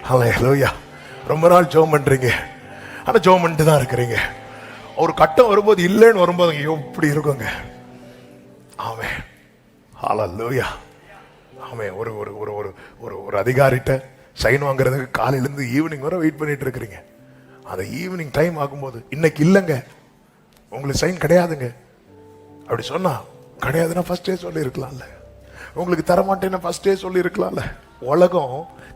ஹல்லேலூயா. ரொம்ப நாள் ஜெபம் பண்றீங்க, ஆனா ஜெபம் பண்ணிட்டு தான் இருக்கிறீங்க. ஒரு கட்டம் வரும்போது இல்லைன்னு வரும்போது எப்படி இருக்குங்க? ஆமென். ஹல்லேலூயா. ஆமென். ஒரு ஒரு ஒரு ஒரு ஒரு ஒரு அதிகாரிட்ட சைன் வாங்குறதுக்கு காலையிலேருந்து ஈவினிங் வரை வெயிட் பண்ணிட்டு இருக்கிறீங்க. அந்த ஈவினிங் டைம் ஆகும்போது இன்னைக்கு இல்லைங்க, உங்களுக்கு சைன் கிடையாதுங்க அப்படி சொன்னா, கிடையாதுன்னா ஃபர்ஸ்டே சொல்லி இருக்கலாம்ல. உங்களுக்கு தரமாட்டேன்னா ஃபர்ஸ்டே சொல்லி இருக்கலாம்ல. உலகம்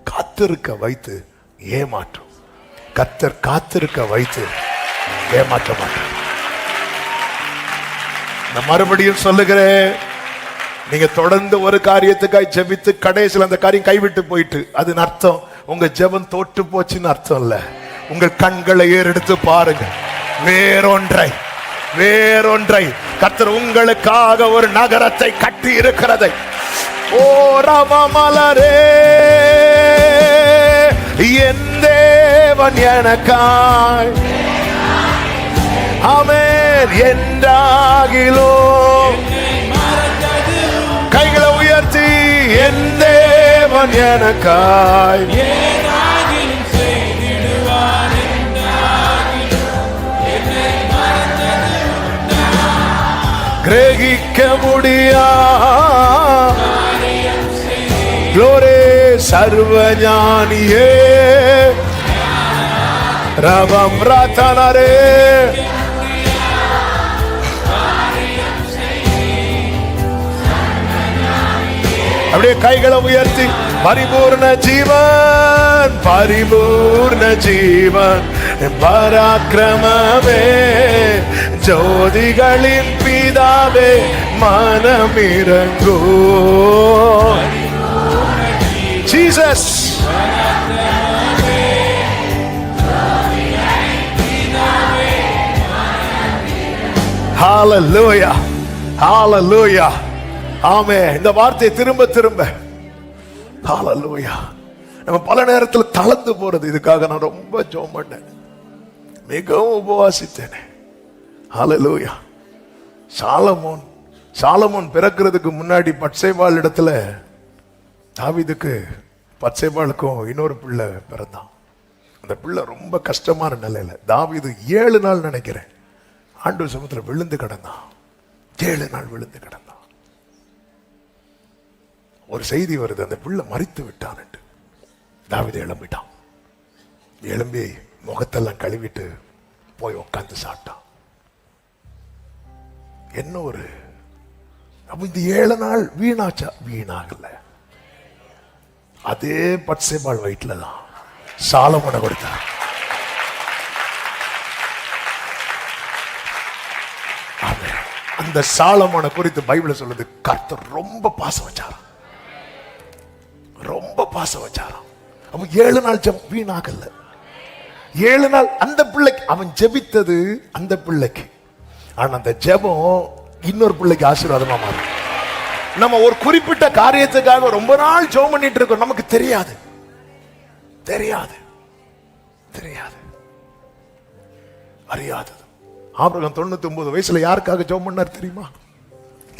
காத்திருக்க வைத்து ஏமாற்றும், கர்த்தர் காத்திருக்க வைத்து ஏமாற்ற மாட்டார். நான் மறுபடியும் சொல்லுகிறேன், நீங்க தொடர்ந்து ஒரு காரியத்துக்காய் ஜெபித்து கடைசியில் அந்த காரியம் கைவிட்டு போயிட்டு, அது அர்த்தம் உங்க ஜெபம் தோற்று போச்சுன்னு அர்த்தம் இல்ல. உங்கள் கண்களை ஏறெடுத்து பாருங்க, வேறொன்றை வேறொன்றை கர்த்தர் உங்களுக்காக ஒரு நகரத்தை கட்டி இருக்கிறதை. ஓ ரமமலரே, என் தேவன் எனக்காய் ஆமென் என்றாகிலோ. கைகளை உயர்த்தி, என் தேவன் எனக்காய் கிரகிக்க முடியா க்ளோரே சர்வஞானியே. ரபம் ராத்தானாரே. அப்படியே கைகளை உயர்த்தி பரிபூர்ண ஜீவன், பரிபூர்ண ஜீவன், பராக்கிரமமே, ஜோதிகளின் பிதாவே, மனமிரங்கோ. ஜீசஸ் ஹalleluya, ஹalleluya. ஆமென். இந்த வார்த்தையை திரும்ப திரும்ப ஹalleluya. நம்ம பல நேரத்தில் தளர்ந்து போறது. இதுக்காக நான் ரொம்ப ஜெபம் பண்ணேன், மிகவும் உபவாசித்தேன். ஹalleluya. சாலமோன் பிறக்கிறதுக்கு முன்னாடி பத்சேபாள் இடத்துல தாவீதுக்கு பத்சேபாளுக்கும் இன்னொரு பிள்ளை பிறந்தான். அந்த பிள்ளை ரொம்ப கஷ்டமான நிலையில தாவீது 7 நாள் நினைக்கிறேன் ஆண்டவர் சமூகத்தில் விழுந்து கிடந்தான். 7 நாள் விழுந்து கிடந்தான். ஒரு செய்தி வருது, அந்த பிள்ளை மரித்து விட்டான் என்று. தாவீது எழும்பிட்டான். எழும்பி முகத்தெல்லாம் கழுவிட்டு போய் உட்கார்ந்து சாப்பிட்டான். என்ன ஒரு இந்த 7 நாள் வீணாச்சா? வீணாகல. அதே பத்சேபாள் வயிற்றுல தான் சாலமோனை கொடுத்தார். அந்த சாலமோனை குறித்து பைபிள் சொல்லுது, கர்த்தர் ரொம்ப பாசம் வச்சாராம், ரொம்ப பாசம் வச்சாராம். அவன் 7 நாள் ஜெபம் வீணாகல. 7 நாள் அந்த பிள்ளைக்கு அவன் ஜெபித்தது, அந்த பிள்ளைக்கு. ஆனா அந்த ஜெபம் இன்னொரு பிள்ளைக்கு ஆசீர்வாதமா மாறும். நம்ம ஒரு குறிப்பிட்ட காரியத்துக்காக ரொம்ப நாள் ஜெபம் பண்ணிட்டு இருக்கோம், நமக்கு தெரியாது தெரியாது தெரியாது அறியாதது. ஆபிரகாம் 99 வயசுல யாருக்காக ஜெபம் பண்ணார் தெரியுமா?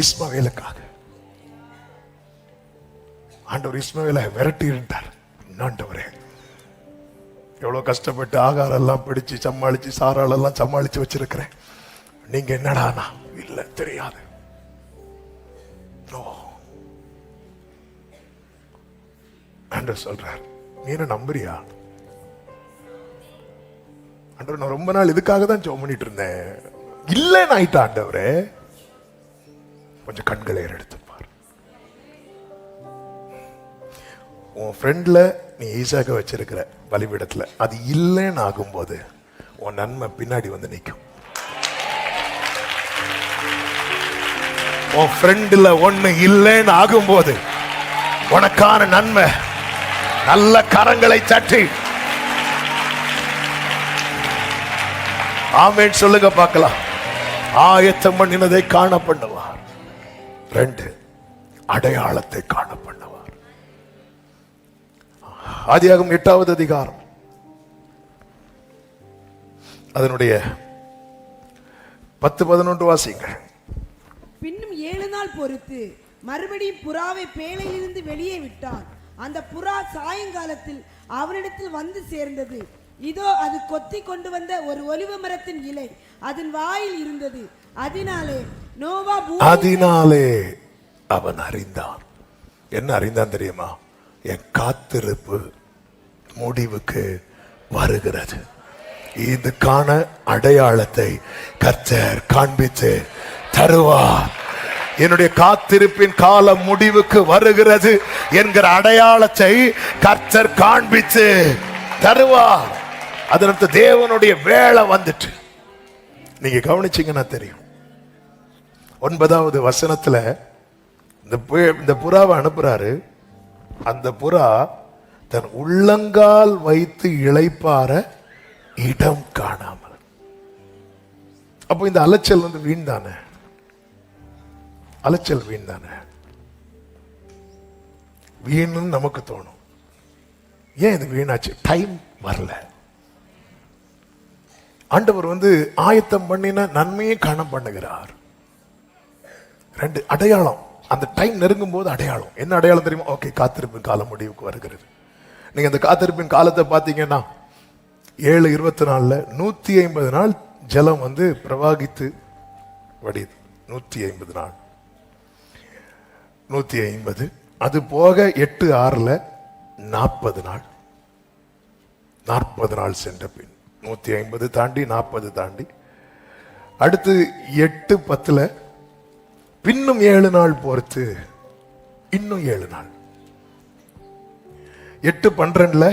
இஸ்மவேலுக்காக. ஆண்டவர் இஸ்மவேலை விரட்டி இருந்தார். ஆண்டவரே, எவ்வளவு கஷ்டப்பட்டு ஆகாரம் எல்லாம் பிடிச்சு சமாளிச்சு சாராள் எல்லாம் சமாளிச்சு வச்சிருக்கிறேன், நீங்க என்னடானா? இல்ல, தெரியாது. ஆண்டவர் சொல்றார், நீ என்ன நம்புறியா? ஆண்டவர், நான் ரொம்ப நாள் இதுக்காக தான் ஜெபம் பண்ணிட்டு இருந்தேன், இல்லன்னு ஆயிட்டா. ஆண்டவரே, கொஞ்சம் கண்களை எடுத்துப்பார். உன் ஃப்ரெண்ட்ல நீ ஈசாக்க வச்சிருக்கிற பலிபீடத்துல அது இல்லைன்னு ஆகும்போது உன் நன்மை பின்னாடி வந்து நிற்கும். உன் ஃப்ரெண்ட்ல ஒண்ணு இல்லைன்னு ஆகும்போது உனக்கான நன்மை நல்ல கரங்களை தட்டி ஆமென் சொல்லுங்க பார்க்கலாம். ஆயத்தம் பண்ணினதை காண பண்ணுவார். 2, அடையாளத்தை காண பண்ணுவார். ஆதியாகமம் 8வது அதிகாரம் அதனுடைய 10-11 வாசிங்கள். பின்னும் 7 நாள் பொறுத்து மறுபடியும் புறாவை பேழையிலிருந்து வெளியே விட்டான். அந்த புறா சாயங்காலத்தில் அவனிடத்தில் வந்து சேர்ந்தது. இதோ அது கொத்தி கொண்டு வந்த ஒரு ஒலிவ மரத்தின் இலை அதன் வாயில் இருந்தது. அதனாலே அவன் அறிந்தான். என்ன அறிந்தான் தெரியுமா? என் காத்திருப்பு முடிவுக்கு வருகிறது. இதுக்கான அடையாளத்தை கர்த்தர் காண்பித்து தருவார். என்னுடைய காத்திருப்பின் காலம் முடிவுக்கு வருகிறது என்கிற அடையாளத்தை கர்த்தர் காண்பித்து தருவார். அதற்கு தேவனுடைய வேலை வந்துட்டு. நீங்க கவனிச்சீங்கன்னா தெரியும். 9வது வசனத்துல இந்த புறாவை அனுப்புறாரு. அந்த புறா தன் உள்ளங்கால் வைத்து இளைப்பாற இடம் காணாமல். அப்போ இந்த அலைச்சல் வந்து வீண் தானே? அலைச்சல் வீண் தானே? வீணு நமக்கு தோணும். ஏன் இது வீணாச்சு? டைம் வரல. ஆண்டவர் வந்து ஆயத்தம் பண்ணின நன்மையை காண பண்ணுகிறார். 2 அடையாளம். அந்த டைம் நெருங்கும் போது அடையாளம். என்ன அடையாளம் தெரியுமா? ஓகே, காத்திருப்பின் காலம் முடிவுக்கு வருகிறது. நீங்க அந்த காத்திருப்பின் காலத்தை பார்த்தீங்கன்னா 7:24 150 நாள் ஜலம் வந்து பிரவாகித்து வடியுது. 150 நாள் 150. அது போக 8:6 40 நாள். 40 நாள் சென்ற பின் 150 தாண்டி 40 தாண்டி அடுத்து 8:10 பின்னும் 7 நாள் பொறுத்து இன்னும் 7 நாள் 8:12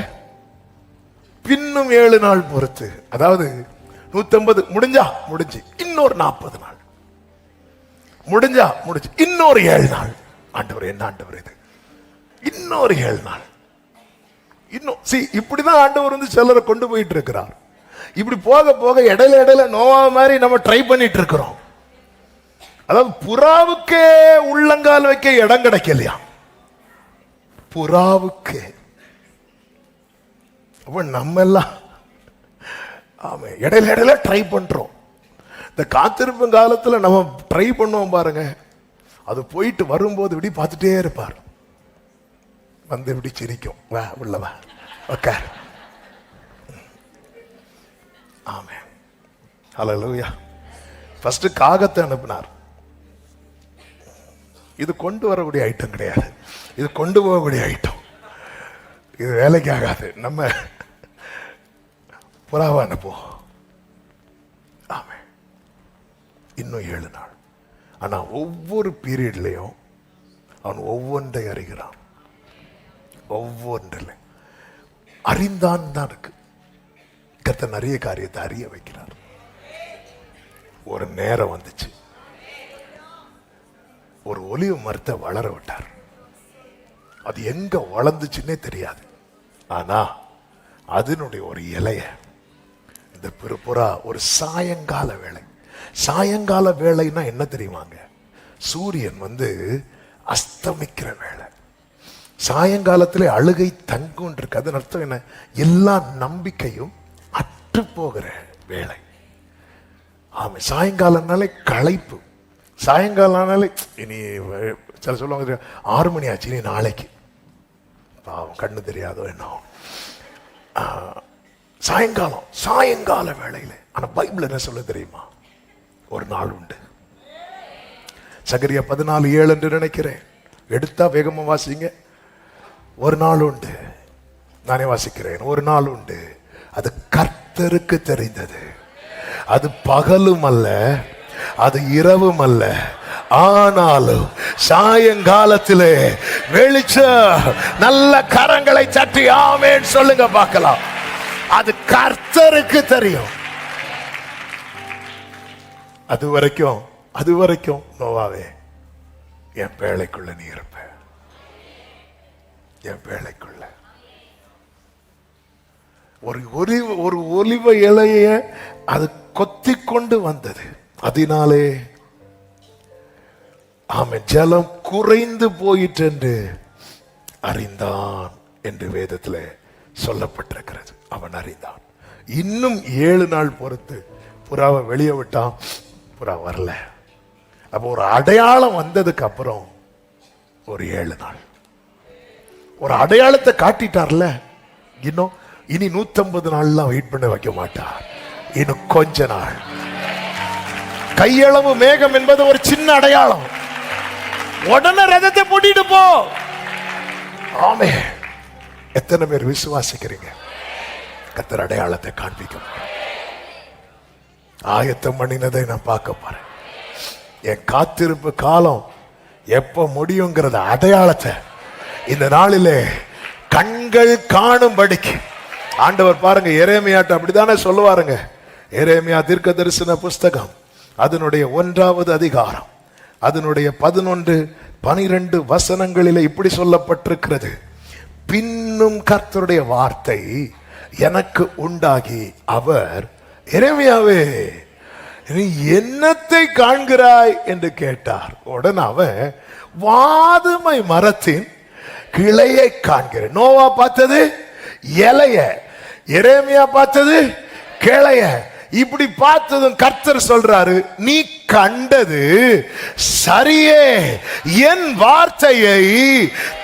பின்னும் 7 நாள் பொறுத்து, அதாவது 150 முடிஞ்சு இன்னொரு 40 நாள் முடிஞ்சு இன்னொரு 7 நாள். ஆண்டவர் என்ன ஆண்டவர் இது, இன்னொரு 7 நாள் இன்னும். இப்படிதான் ஆண்டவர் வந்து சிலரை கொண்டு போயிட்டு இருக்கிறார். இப்படி போக போக இடையில நோவா மாதிரி நம்ம ட்ரை பண்ணிட்டு இருக்கிறோம். அதாவது புறாவுக்கே உள்ளங்கால் வைக்க இடம் கிடைக்கலையா, புறாவுக்கு. அப்ப நம்ம எல்லாம் ஆமா இடையில ட்ரை பண்றோம். இந்த காத்திருப்பும் காலத்துல நம்ம ட்ரை பண்ணுவோம் பாருங்க, அது போயிட்டு வரும்போது இப்படி பார்த்துட்டே இருப்பார், வந்து இப்படி சிரிக்கும், வா உள்ளவா உக்கார். ஆமென் ஹல்லேலூயா. ஃபர்ஸ்ட் காகத்தை அனுப்பினார். இது கொண்டு வரக்கூடிய ஐட்டம் கிடையாது, இது கொண்டு போகக்கூடிய ஐட்டம். இது வேலைக்கு ஆகாது, நம்ம புறாவை அனுப்புவோம். ஆமென். இன்னும் 7 நாள். ஆனா ஒவ்வொரு பீரியட்லயும் அவன் ஒவ்வொன்றை அறிகிறான். ஒவ்வொன்றில் அறிந்தான் தான் இருக்கு. கர்த்தர் நிறைய காரியத்தை அறிய வைக்கிறார். ஒரு நேரம் வந்துச்சு, ஒரு ஒலிவ மரத்தை வளர விட்டார். அது எங்க வளர்ந்துச்சுன்னே தெரியாது. ஆனா அதனுடைய ஒரு இலைய இந்த புறா ஒரு சாயங்கால வேளை, சாயங்கால வேளைன்னா என்ன தெரியுமாங்க, சூரியன் வந்து அஸ்தமிக்கிற வேளை. சாயங்காலத்திலே அழுகை தங்கும் இருக்கு. அதன் அர்த்தம் என்ன, எல்லா நம்பிக்கையும் அற்று போகிற வேளை. ஆமா, சாயங்காலம்னாலே களைப்பு. சாயங்காலம்னாலே இனி சில சொல்லுவாங்க 6 மணி ஆச்சு இனி நாளைக்கு, பாவம் கண்ணு தெரியாதோ என்ன. சாயங்காலம், சாயங்கால வேளையில. ஆனா பைபிள் என்ன சொல்ல தெரியுமா, ஒரு நாள் உண்டு. சகரியா 14:7 என்று நினைக்கிறேன், எடுத்தா வேகமா வாசிங்க. ஒரு நாள் உண்டு, நானே வாசிக்கிறேன். ஒரு நாள் உண்டு, அது கர்த்தருக்கு தெரிந்தது. அது பகலும் அல்ல, அது இரவும் அல்ல, ஆனாலும் சாயங்காலத்திலே வெளிச்ச. நல்ல கரங்களை தட்டி ஆமென் சொல்லுங்க பார்க்கலாம். அது கர்த்தருக்கு தெரியும். அது வரைக்கும் நோவாவே என் பேழைக்குள்ள நீ இருப்ப, என் பேழைக்குள்ள. ஒரு ஒலிவ இலைய அது கொத்தி கொண்டு வந்தது. அதனாலே ஆமென் ஜலம் குறைந்து போயிற்று என்று அறிந்தான் என்று வேதத்தில் சொல்லப்பட்டிருக்கிறது. அவன் அறிந்தான். இன்னும் 7 நாள் பொறுத்து புறாவை வெளியே விட்டான். புறா வரல. அப்போ ஒரு அடையாளம் வந்ததுக்கு அப்புறம் ஒரு 7 நாள் ஒரு அடையாளத்தை காட்டிட்டார்ல. இனி 150 நாள்லாம் வெயிட் பண்ண வைக்க மாட்டார். இன்னும் கொஞ்ச நாள். கையளவு மேகம் என்பது ஒரு சின்ன அடையாளம். உடனே ரதத்தை போட்டிட்டு போ. ஆமே. எத்தனை பேர் விசுவாசிக்கிறீங்க? கர்த்தர் அடையாளத்தை காண்பிக்க ஆயத்தம் பண்ணினதை நான் பார்க்க போறேன். என் காத்திருப்பு காலம் எப்ப முடியுங்கிறத அடையாளத்தை இந்த நாளிலே கண்கள் காணும்படிக்கு ஆண்டவர் பாருங்க. எரேமியாட்ட அப்படித்தானே சொல்லுவாருங்க. எரேமியா தீர்க்க தரிசன புஸ்தகம் அதனுடைய 1வது அதிகாரம் அதனுடைய 11-12 வசனங்களிலே இப்படி சொல்லப்பட்டிருக்கிறது. பின்னும் கர்த்தருடைய வார்த்தை எனக்கு உண்டாகி அவர், எரேமியாவே நீ என்னத்தை காண்கிறாய் என்று கேட்டார். உடனே அவன் வாதுமை மரத்தின் கிளையை காண்கிறேன். நோவா பார்த்தது இலைய, எரேமியா பார்த்தது கிளைய. இப்படி பார்த்ததும் கர்த்தர் சொல்றாரு, நீ கண்டது சரியே, என் வார்த்தையை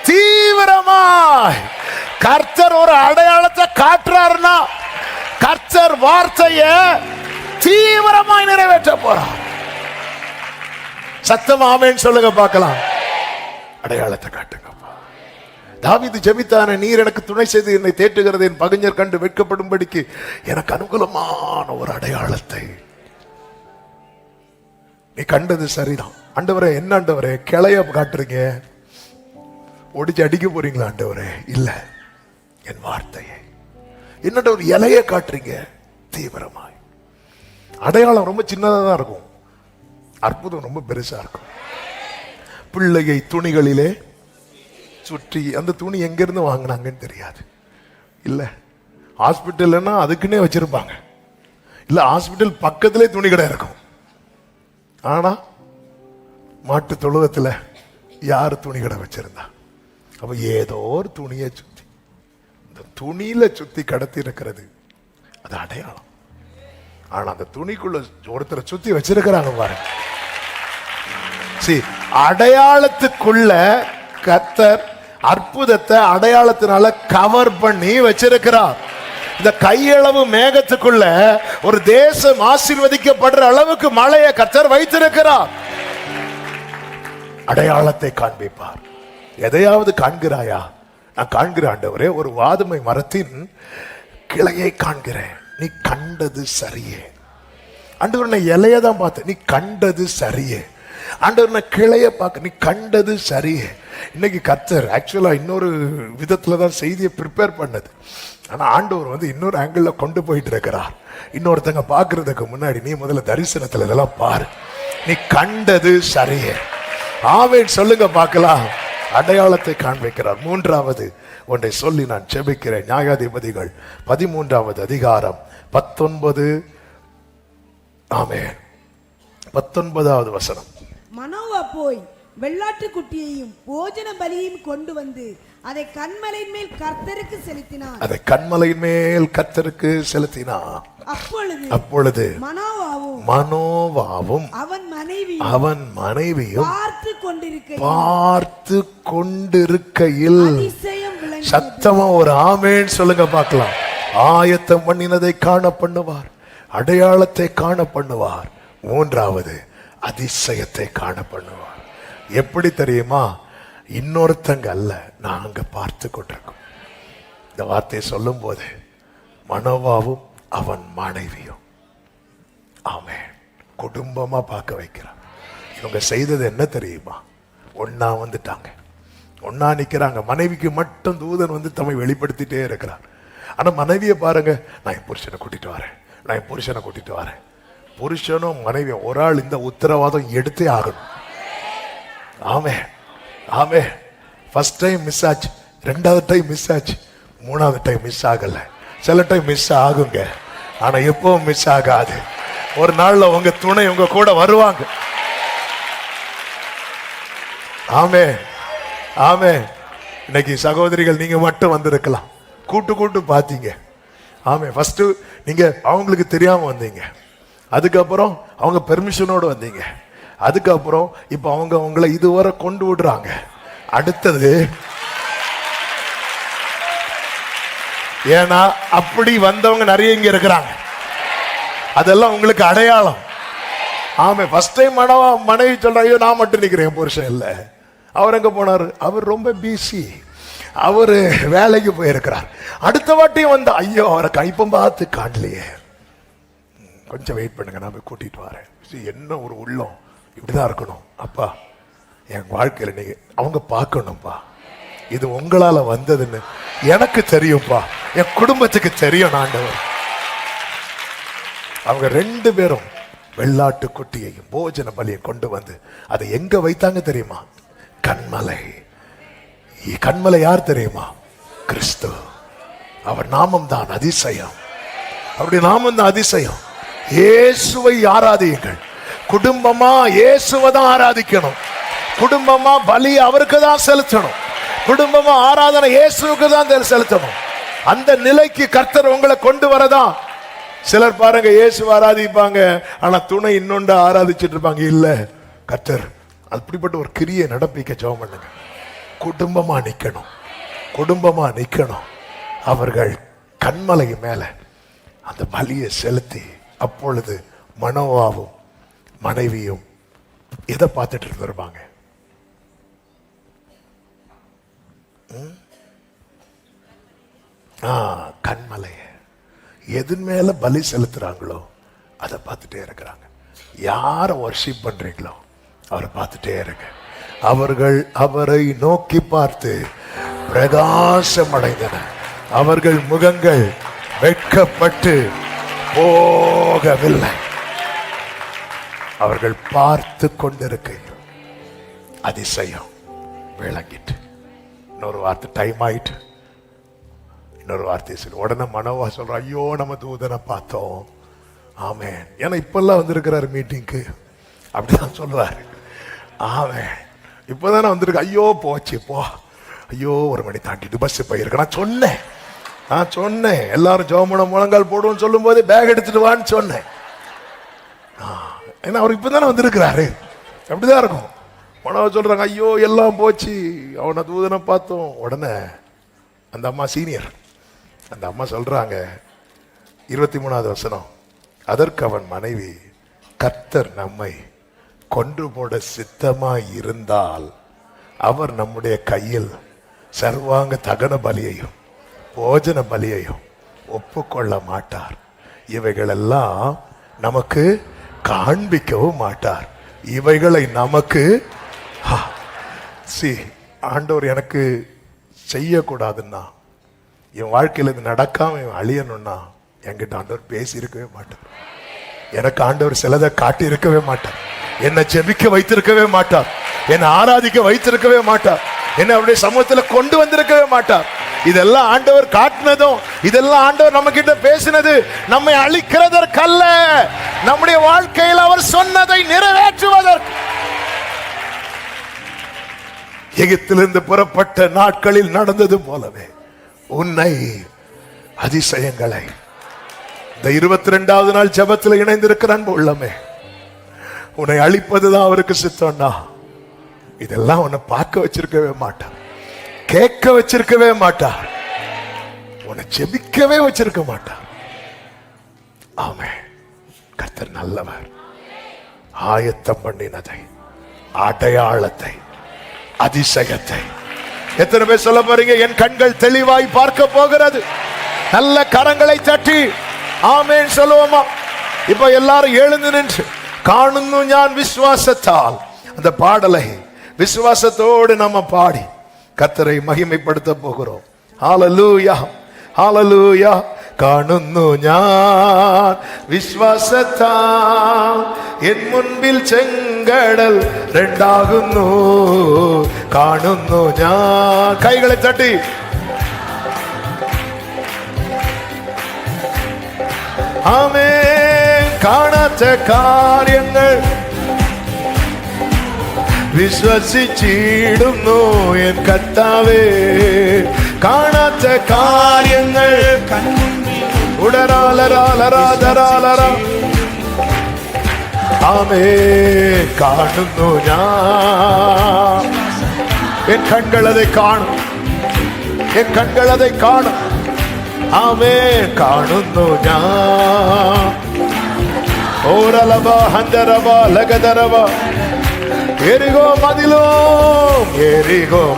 தீவிரமாய். கர்த்தர் ஒரு அடையாளத்தை காட்டுறாருன்னா கர்த்தர் வார்த்தைய தீவிரமாய் நிறைவேற்ற போறார். சத்தம் ஆமென் சொல்லுங்க பார்க்கலாம். அடையாளத்தை காட்டுங்கப்பா. தாவீது ஜெபித்தானே, நீர் எனக்கு துணை செய்து என்னை தேற்றுகிறது, என் பகைஞர் கண்டு வெட்கப்படும்படிக்கு எனக்கு அனுகூலமான ஒரு அடையாளத்தை நீ கண்டது சரிதான். ஆண்டவரே, என்ன ஆண்டவரே கிளைய காட்டுறீங்க, ஒடிச்சு அடிக்க போறீங்களா ஆண்டவரே? இல்ல, என் வார்த்தையை. என்னட்ட ஒரு இலைய காட்டுறீங்க தீவிரமாய். அடையாளம் ரொம்ப சின்னதா தான் இருக்கும், அற்புதம் ரொம்ப பெருசா இருக்கும். பிள்ளையை துணிகளிலே சுற்றி, அந்த துணி எங்க இருந்து வாங்கினாங்கன்னு தெரியாது. இல்ல ஹாஸ்பிட்டல்னா அதுக்குன்னே வச்சிருப்பாங்க, இல்ல ஹாஸ்பிட்டல் பக்கத்திலே துணி கடை இருக்கும். ஆனா மாட்டு தொழுவத்துல யாரு துணி கடை வச்சிருந்தா? அப்ப ஏதோ ஒரு துணியை சுத்தி, இந்த துணியில சுத்தி கடத்தி இருக்கிறது அது அடையாளம். ஆனா அந்த துணிக்குள்ள ஒருத்தரை சுத்தி வச்சிருக்கிறாங்க பாருங்க. அடையாளத்துக்குள்ள கர்த்தர் அற்புதத்தை அடையாளத்தினால கவர் பண்ணி வச்சிருக்கிறார். இந்த கையளவு மேகத்துக்குள்ள ஒரு தேசம் ஆசீர்வதிக்கப்படுற அளவுக்கு மழையை கர்த்தர் வைத்திருக்கிறார். அடையாளத்தை காண்பிப்பார். எதையாவது காண்கிறாயா? நான் காண்கிறேன் ஆண்டவரே, ஒரு வாதுமை மரத்தின் கிளையை காண்கிறேன். நீ கண்டது சரியே ஆண்டவர். நான் இலைய தான் பார்த்தேன், நீ கண்டது சரியே ஆண்டவர். நான் கிளைய பார்க்க, நீ கண்டது சரியே. இன்னைக்கு கர்த்தர் ஆக்சுவலா இன்னொரு விதத்துல தான் செய்தியை ப்ரிப்பேர் பண்ணது. ஆனா ஆண்டவர் இன்னொரு ஆங்கிள் கொண்டு போயிட்டு இருக்கிறார். இன்னொருத்தங்க பாக்குறதுக்கு முன்னாடி நீ முதல்ல தரிசனத்துல இதெல்லாம் பாரு, நீ கண்டது சரியே. ஆமென் சொல்லுங்க பார்க்கலாம். அடையாளத்தை காண்பிக்கிறார். மூன்றாவது ஒன்றை சொல்லி நான் செபிக்கிறேன். நியாயாதிபதிகள் 13வது அதிகாரம் 19, ஆமென், 19வது வசனம். மனோவா போய் வெள்ளாட்டுக்குட்டியையும் போஜன பலியையும் கொண்டு வந்து அதை கன்மலையின் மேல் கர்த்தருக்கு செலுத்தினான். அதை கன்மலையின் மேல் கர்த்தருக்கு செலுத்தினான். அப்பொழுது மனோவாவும் அவன் மனைவியும் பார்த்து கொண்டிருக்கையில் சத்தமா ஒரு ஆமேன் சொல்லுங்க பார்க்கலாம். ஆயத்தம் பண்ணினதை காண பண்ணுவார், அடையாளத்தை காண பண்ணுவார். மூன்றாவது அதிசயத்தை காண பண்ணுவார். எப்படி தெரியுமா? இன்னொருத்தங்க அல்ல, நாங்க பார்த்து கொண்டிருக்கோம். இந்த வார்த்தையை சொல்லும் போது மனோவாவும் அவன் மனைவியும், ஆமென், குடும்பமா பார்க்க வைக்கிறான். இவங்க செய்தது என்ன தெரியுமா? ஒன்னா வந்துட்டாங்க, ஒன்னா நிக்கிறாங்க. மனைவிக்கு மட்டும் தூதன் தம்மை வெளிப்படுத்திட்டே இருக்கிறார். ஆனா மனைவியை பாருங்க, நான் என் புருஷனை கூட்டிட்டு வரேன், நான் என் புருஷனை கூட்டிட்டு வரேன். புருஷனும் மனைவியும் ஒரு ஆள் இந்த உத்தரவாதம் எடுத்தே ஆகணும். ஆமே ஆமே. ஃபர்ஸ்ட் டைம் மிஸ் ஆச்சு, ரெண்டாவது டைம் மிஸ் ஆச்சு, மூணாவது டைம் மிஸ் ஆகல. சில டைம் மிஸ் ஆகுங்க, ஆனா எப்பவும் மிஸ் ஆகாது. ஒரு நாள்ல உங்க துணை உங்க கூட வருவாங்க. ஆமே ஆமே. இன்னைக்கு சகோதரிகள் நீங்க மட்டும் வந்திருக்கலாம், கூட்டு பாத்தீங்க. ஆமே, ஃபர்ஸ்ட் நீங்க அவங்களுக்கு தெரியாம வந்தீங்க, அதுக்கப்புறம் அவங்க பெர்மிஷனோடு வந்தீங்க, அதுக்கப்புறம் இப்ப அவங்க உங்களை இதுவரை கொண்டு விடுறாங்க. அடுத்தது ஏன்னா அப்படி வந்தவங்க நிறைய இங்க இருக்கிறாங்க, அதெல்லாம் உங்களுக்கு அடையாளம். ஆமே, ஃபர்ஸ்ட் டைம் மனைவி சொல்ற, ஐயோ நான் மட்டும் நிக்கிறேன், புருஷன் இல்ல. அவர் எங்க போனாரு? அவர் ரொம்ப பிஸி, அவரு வேலைக்கு போயிருக்கிறார். அடுத்த வாட்டியும் வந்தா, ஐயோ அவரை கைப்பம் பார்த்து காணலையே, கொஞ்சம் வெயிட் பண்ணுங்க, நான் போய் கூட்டிட்டு வரேன். என்ன ஒரு உள்ளம், இப்படிதான் இருக்கணும். அப்பா என் வாழ்க்கையில நீங்க அவங்க பார்க்கணும்பா, இது உங்களால வந்ததுன்னு எனக்கு தெரியும்பா, என் குடும்பத்துக்கு தெரியும். ஆண்டவர் அவங்க ரெண்டு பேரும் வெள்ளாட்டு குட்டியையும் போஜன பலியை கொண்டு வந்து அதை எங்க வைத்தாங்க தெரியுமா? கன்மலை. கன்மலை யார் தெரியுமா? கிறிஸ்து. அவர் நாமம் தான் அதிசயம், அவருடைய நாமம் தான் அதிசயம். இயேசுவை ஆராதியுங்கள். குடும்பமா இயேசுவை தான் ஆராதிக்கணும், குடும்பமா பலி அவருக்கு தான் செலுத்தணும், குடும்பமா ஆராதனை இயேசுவுக்கு தான் செலுத்தணும். அந்த நிலைக்கு கர்த்தர் உங்களை கொண்டு வரதான். சிலர் பாருங்க இயேசு ஆராதிப்பாங்க, ஆனா துணை இன்னொன்று ஆராதிச்சுட்டு இருப்பாங்க. இல்ல, கர்த்தர் அப்படிப்பட்ட ஒரு கிரியை நடப்பிக்க ஜெபம் பண்ணுங்க. குடும்பமா நிக்கணும், குடும்பமா நிக்கணும். அவர்கள் கன்மலை மேல அந்த பலியை செலுத்தி, அப்பொழுது மனோவாவும் மனைவியும் எதை பார்த்துட்டு இருந்திருப்பாங்க? கண்மலைய எதன் மேல பலி செலுத்துறாங்களோ அதை பார்த்துட்டே இருக்கிறாங்க. யாரை வர்ஷிப் பண்றீங்களோ அவரை பார்த்துட்டே இருங்க. அவர்கள் அவரை நோக்கி பார்த்து பிரகாசம் அடைந்தன. அவர்கள் முகங்கள் வெட்கப்பட்டு போகவில்லை. அவர்கள் பார்த்து கொண்டிருக்கையில் அதிசயம் விளங்கிட்டு. இன்னொரு வார்த்தை டைம் ஆயிட்டு. இன்னொரு வார்த்தை சொல்லு. உடனே மனோவா சொல்ற, ஐயோ நம்ம தூதனை பார்த்தோம். ஆமென். ஏன்னா இப்பெல்லாம் வந்திருக்கிறாரு மீட்டிங்க்கு, அப்படிதான் சொல்றாரு. ஆமென். இப்பதானே வந்திருக்கு. ஐயோ போச்சு போ, ஐயோ 1 மணி தாண்டிட்டு பஸ் போயிருக்கு. நான் சொன்னேன் எல்லாரும் ஜோமன முழங்கால் போடுவோம்னு சொல்லும் போது பேக் எடுத்துட்டு வான்னு சொன்னேன். ஏன்னா அவர் இப்பதானே வந்திருக்கிறாரு. அப்படிதான் இருக்கும். மனோவா சொல்றாங்க, ஐயோ எல்லாம் போச்சு, அவனை தூதனை பார்த்தோம். உடனே அந்த அம்மா சீனியர், அந்த அம்மா சொல்றாங்க 23வது வசனம், அதற்கு அவன் மனைவி, கர்த்தர் நம்மை கொன்று போட சித்தமாய் இருந்தால் அவர் நம்முடைய கையில் சர்வாங்க தகன பலியையும் போஜன பலியையும் ஒப்புக்கொள்ள மாட்டார். இவைகளெல்லாம் நமக்கு காண்பிக்கவும் மாட்டார். இவைகளை நமக்கு ஆண்டவர் எனக்கு செய்யக்கூடாதுன்னா, என் வாழ்க்கையில் இது நடக்காம இவன் அழியணும்னா என்கிட்ட ஆண்டவர் பேசி இருக்கவே மாட்டார். எனக்கு ஆண்டவர் சிலதை காட்டி இருக்கவே மாட்டார். என்னை ஜெபிக்க வைத்திருக்கவே மாட்டார். என்னை ஆராதிக்க வைத்திருக்கவே மாட்டார். என்னை அவருடைய சமூகத்தில் கொண்டு வந்திருக்கவே மாட்டார். இதெல்லாம் ஆண்டவர் காட்டினதும், இதெல்லாம் ஆண்டவர் நம்ம கிட்ட பேசினது நம்மை அழிக்கிறதற்கல்ல, நம்முடைய வாழ்க்கையில் அவர் சொன்னதை நிறைவேற்றுவதற்கு. எகிப்திலிருந்து புறப்பட்ட நாட்களில் நடந்தது போலவே உன்னை அதிசயங்களை இந்த 22வது நாள் ஜெபத்தில் இணைந்திருக்கிற அன்பு உள்ளமே, உன்னை அழிப்பதுதான் அவருக்கு சித்தம்னா இதெல்லாம் உன்னை பார்க்க வச்சிருக்கவே மாட்டார், கேட்க வச்சிருக்கவே மாட்டார், உன்னை ஜெபிக்கவே வச்சிருக்க மாட்டார். ஆமென். கர்த்தர் நல்லவர். ஆயத்தம் பண்ணினதை, அடையாளத்தை, அதிசயத்தை எத்தனை பேர் சொல்ல போறீங்க? என் கண்கள் தெளிவாய் பார்க்க போகிறது. நல்ல கரங்களை தட்டி ஆமென் சொல்லுவோமா? இப்ப எல்லாரும் எழுந்து நின்று காணுന്നു ഞാൻ விசுவாசத்தால் அந்த பாடலை விசுவாசத்தோடு நம்ம பாடி கர்த்தரை மகிமைப்படுத்த போகிறோம். ஹalleluya ஹalleluya. കാണുന്നു ഞാൻ വിശ്വാസത്താൽ എൻ മുൻപിൽ ചെങ്കടൽ രണ്ടാകുന്നു. കാണുന്നു ഞാൻ. കൈകളെ തട്ടി ആമേൻ. കാണാത്ത കാര്യങ്ങൾ വിശ്വസിച്ചിടുന്നു എൻ കർത്താവേ. കാണാത്ത കാര്യങ്ങൾ ആമേൻ. കാണുന്നു ഞാൻ. എൻ കണ്ണുകളതെ കാണും, എൻ കണ്ണുകളതെ കാണും. ആമേൻ. കാണുന്നു ഞാൻ. ഓരലബ ഹന്തരബ ലഗദരബ. എരികോ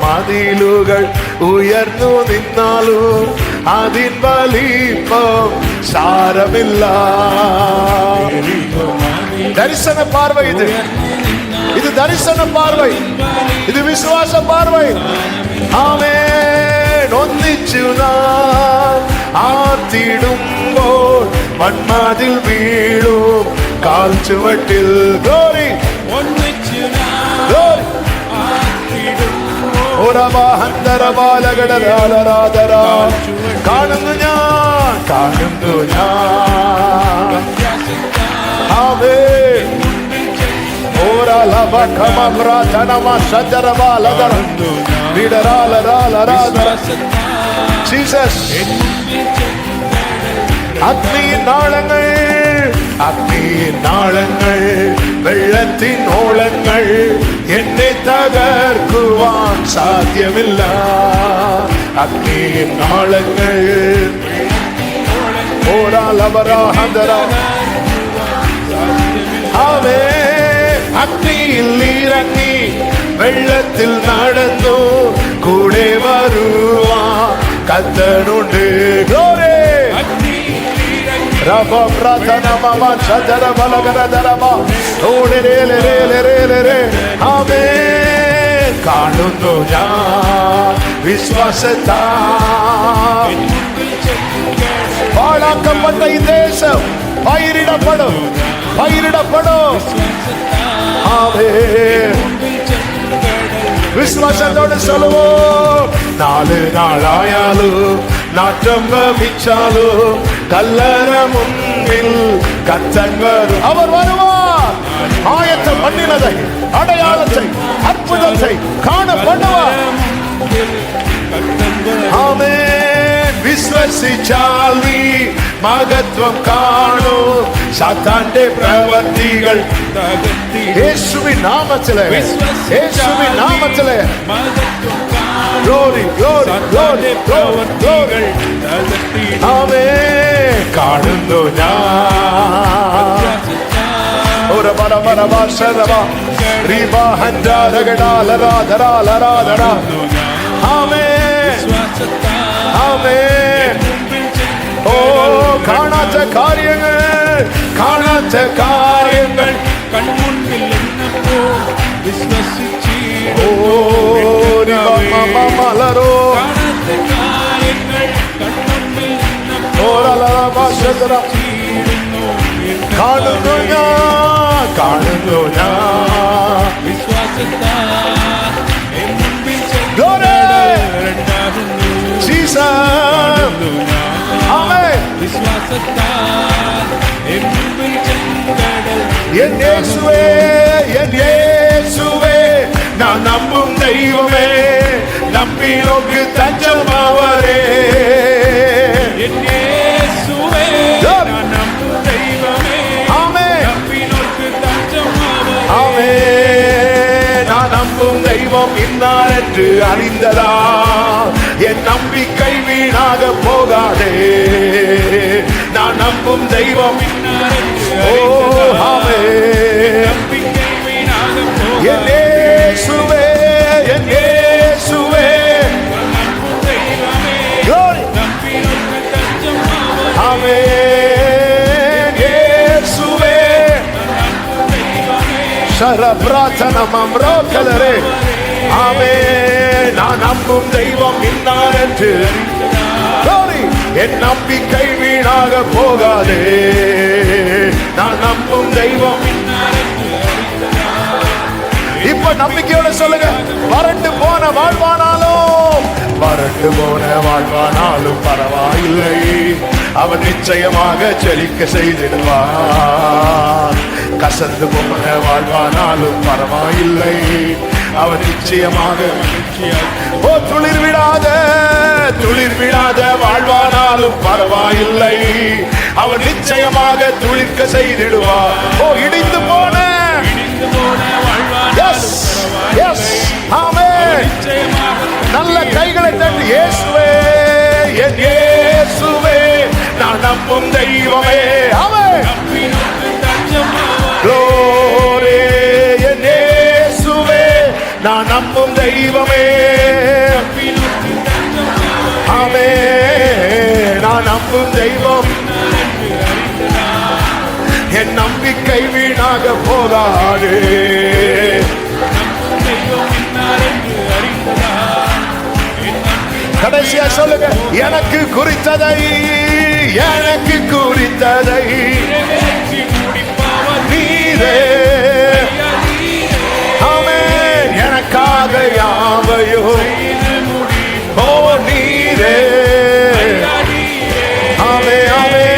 മതിലുകൾ ഉയർന്നു നിന്നാലും അതിൻ വലിപ്പം സാരമില്ല. தரிசன பார்வை இது. இது தரிசன பார்வை, இது விசுவாச பார்வை. ஆமென். ഒന്നിച്ചു നാം ആർത്തിടുമ്പോൾ മൺമതിൽ വീഴും കാൽ ചുവട്ടിൽ. ഗ്ലോറി കാണുന്നു ഞാൻ, കാണുന്നു ഞാൻ. അഗ്നിயின் നാളങ്ങൾ, അഗ്നിயின் നാളങ്ങൾ, വെള്ളത്തിൻ ഓളങ്ങൾ എന്നെ തകർക്കുവാൻ സാധ്യമില്ല. അഗ്നിயின் നാളങ്ങൾ അഗ്നിയിൽ ഇറങ്ങി വെള്ളത്തിൽ നടന്നു കൂടെ വരുവാൻ கத்தனுண்டு. Glory. ரப பிரதன மம சதர பலகர தரமா ஓடரே லே லே லே. ஆமென். കാണുന്നു ഞാൻ വിശ്വാസത്താൽ പാഴാക്കപ്പെട്ട ഈ ദേശം പൈരിടപ്പെടും, പൈരിടപ്പെടും. ആമേൻ. വിശ്വാസത്തോടെ சொல்லுவோம். 4 നാളായാലും നാറ്റം വമിച്ചാലും കല്ലറ മുന്നിൽ കർത്തൻ വരും. அவர் வருவார். ஆயத்தம் பண்ணினதை, அடையாளத்தை, அற்புதத்தை காண பண்ணுவார். ஆமென். വിശ്വസിച്ചാൽ നീ മഹത്വം കാണും. സാത്താന്റെ പ്രവൃത്തികൾ യേശുവിൻ നാമത്തിലെ, യേശുവിൻ നാമത്തിലെ. Glory, glory, glory, glory. ആമേൻ. കാണുന്നു ഞാൻ ഒരു പരമരവാസരവ റിബഹന്ദരഗടാലരാധരാലരാധര. ആമേൻ. ആമേൻ. ഓ കാണാത്ത കാര്യങ്ങൾ, കാണാത്ത കാര്യങ്ങൾ കൺമുൻപിൽ നിന്നപ്പോൾ വിശ്വസിച്ചിടുന്നു. മലരോ കാണാത്ത കാര്യങ്ങൾ കൺമുൻപിൽ നിന്നപ്പോൾ വിശ്വസിച്ചിടുന്നു. കാണുന്നു ഞാൻ, കാണുന്നു ഞാൻ വിശ്വാസത്താൽ എൻ മുൻപിൽ Glory. ചെണ്ടാകുന്നു. Jesus. Amen. വിശ്വാസത്താൽ എൻ മുൻപിൽ ചെങ്കടൽ என் இயேசுவே, என் இயேசுவே, நான் நம்பும் தெய்வமே, நம்பி நோக்கு தஞ்சமாவரே. என் இயேசுவே, நான் நம்பும் தெய்வமே, ஆமென். நம்பினோர்க்கு தஞ்சமாவரே. ஆமென். நான் நம்பும் தெய்வம் இன்னார் என்று அறிந்ததா, என் நம்பிக்கை வீணாக போகாதே. நான் நம்பும் தெய்வம் ஓ ஆமென். நம்பிக்கை வீணாக போகாதே. என் இயேசுவே, என் இயேசுவே. நம்பும் தெய்வமே, Glory. நம்பினோர்க்கு தஞ்சமாவரே. ஆமென். இயேசுவே. நம்பும் தெய்வமே, சரபிராத்தனம் அம்ரோகலரே. ஆமென். நான் நம்பும் தெய்வம் இன்னார் என்று Glory. என் நம்பிக்கை வீணாக போகாதே. நான் நம்பும் தெய்வம். இப்ப நம்பிக்கையோட சொல்லுங்க. வறண்டு போன வாழ்வானாலும், வறண்டு போன வாழ்வானாலும் பரவாயில்லை, அவன் நிச்சயமாக செழிக்க செய்திடுவார். கசந்து போன வாழ்வானாலும் பரவாயில்லை, அவன் நிச்சயமாக ஓ துளிர் விடாத, துளிர் விடாத வாழ்வானாலும் பரவாயில்லை, அவன் நிச்சயமாக துளிர்க்க செய்திடுவார். ஓ இடிந்து போன Yes, yes, ஆமென். நல்ல கைகளை தட்டி இயேசுவே, என் இயேசுவே, நான் நம்பும் தெய்வமே. ஆமென். Glory, என் இயேசுவே, நான் நம்பும் தெய்வமே. ஆமென். நான் நம்பும் தெய்வம், என் நம்பிக்கை வீணாக போகாது. கடைசியா சொல்லுங்க. எனக்கு குறித்ததை, எனக்கு குறித்ததை நீரே. ஆமென். எனக்காக யாவையும் ஓ நீரே. ஆமென், ஆமென்.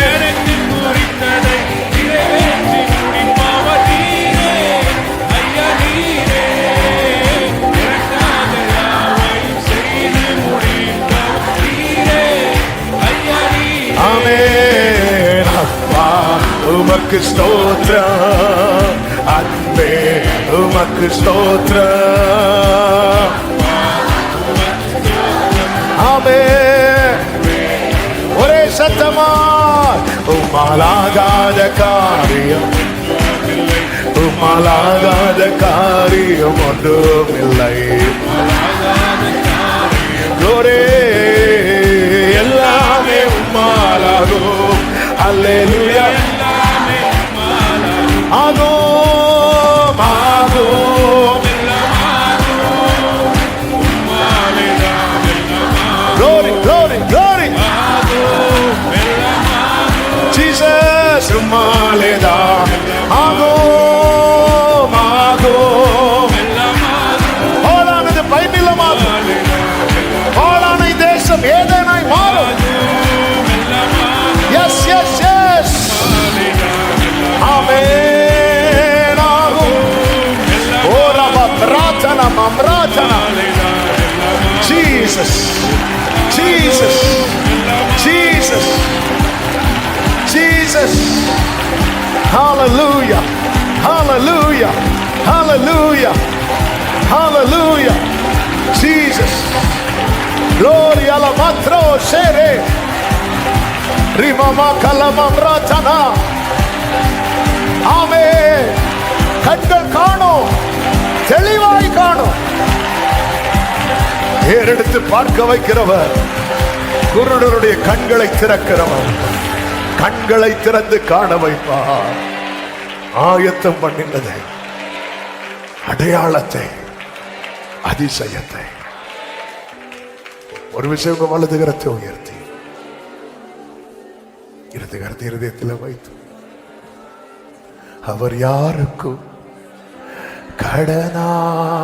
ஆமென். அப்பா உமக்கு ஸ்தோத்திரம், அன்பே உமக்கு ஸ்தோத்திரம். ஆமென். ஒரே சத்தமா உம்மாலாகாத காரியம், உம்மாலாகாத காரியம் ஒன்றும் இல்லை. Glory. எல்லாமே உம்மாலாகும். அல்லேலூயா. ஆகும் ஆகும். Glory, glory, glory. Jesus, உம்மாலேதா ஆகும் ஆகும். பாழானது பயனில்லமாகும். பாழான தேசம் ஏதேனாய் மாறும். Yes, yes, yes. Amen. ஆகும். ஓ ரபா Prarthana மம்ராத்தனா. Jesus, Jesus, Jesus, Jesus. Hallelujah, hallelujah, hallelujah, hallelujah. Jesus. Glory alla matro sere. Rimama kalamam ratana. Amen. கண்கள் காணும், தெளிவாய் காணும். ஏறெடுத்து பார்க்க வைக்கிறவர், குருடருடைய கண்களை திறக்கிறவர், கண்களை திறந்து காண வைப்பார். ஆயத்தம் பண்ணினதை, அடையாளத்தை, அதிசயத்தை. ஒரு விஷயம் உங்க வலது கரத்தை உயர்த்தி, இடது கரத்தை இருதயத்தில் வைத்து, அவர் யாருக்கும் கடனாளியல்,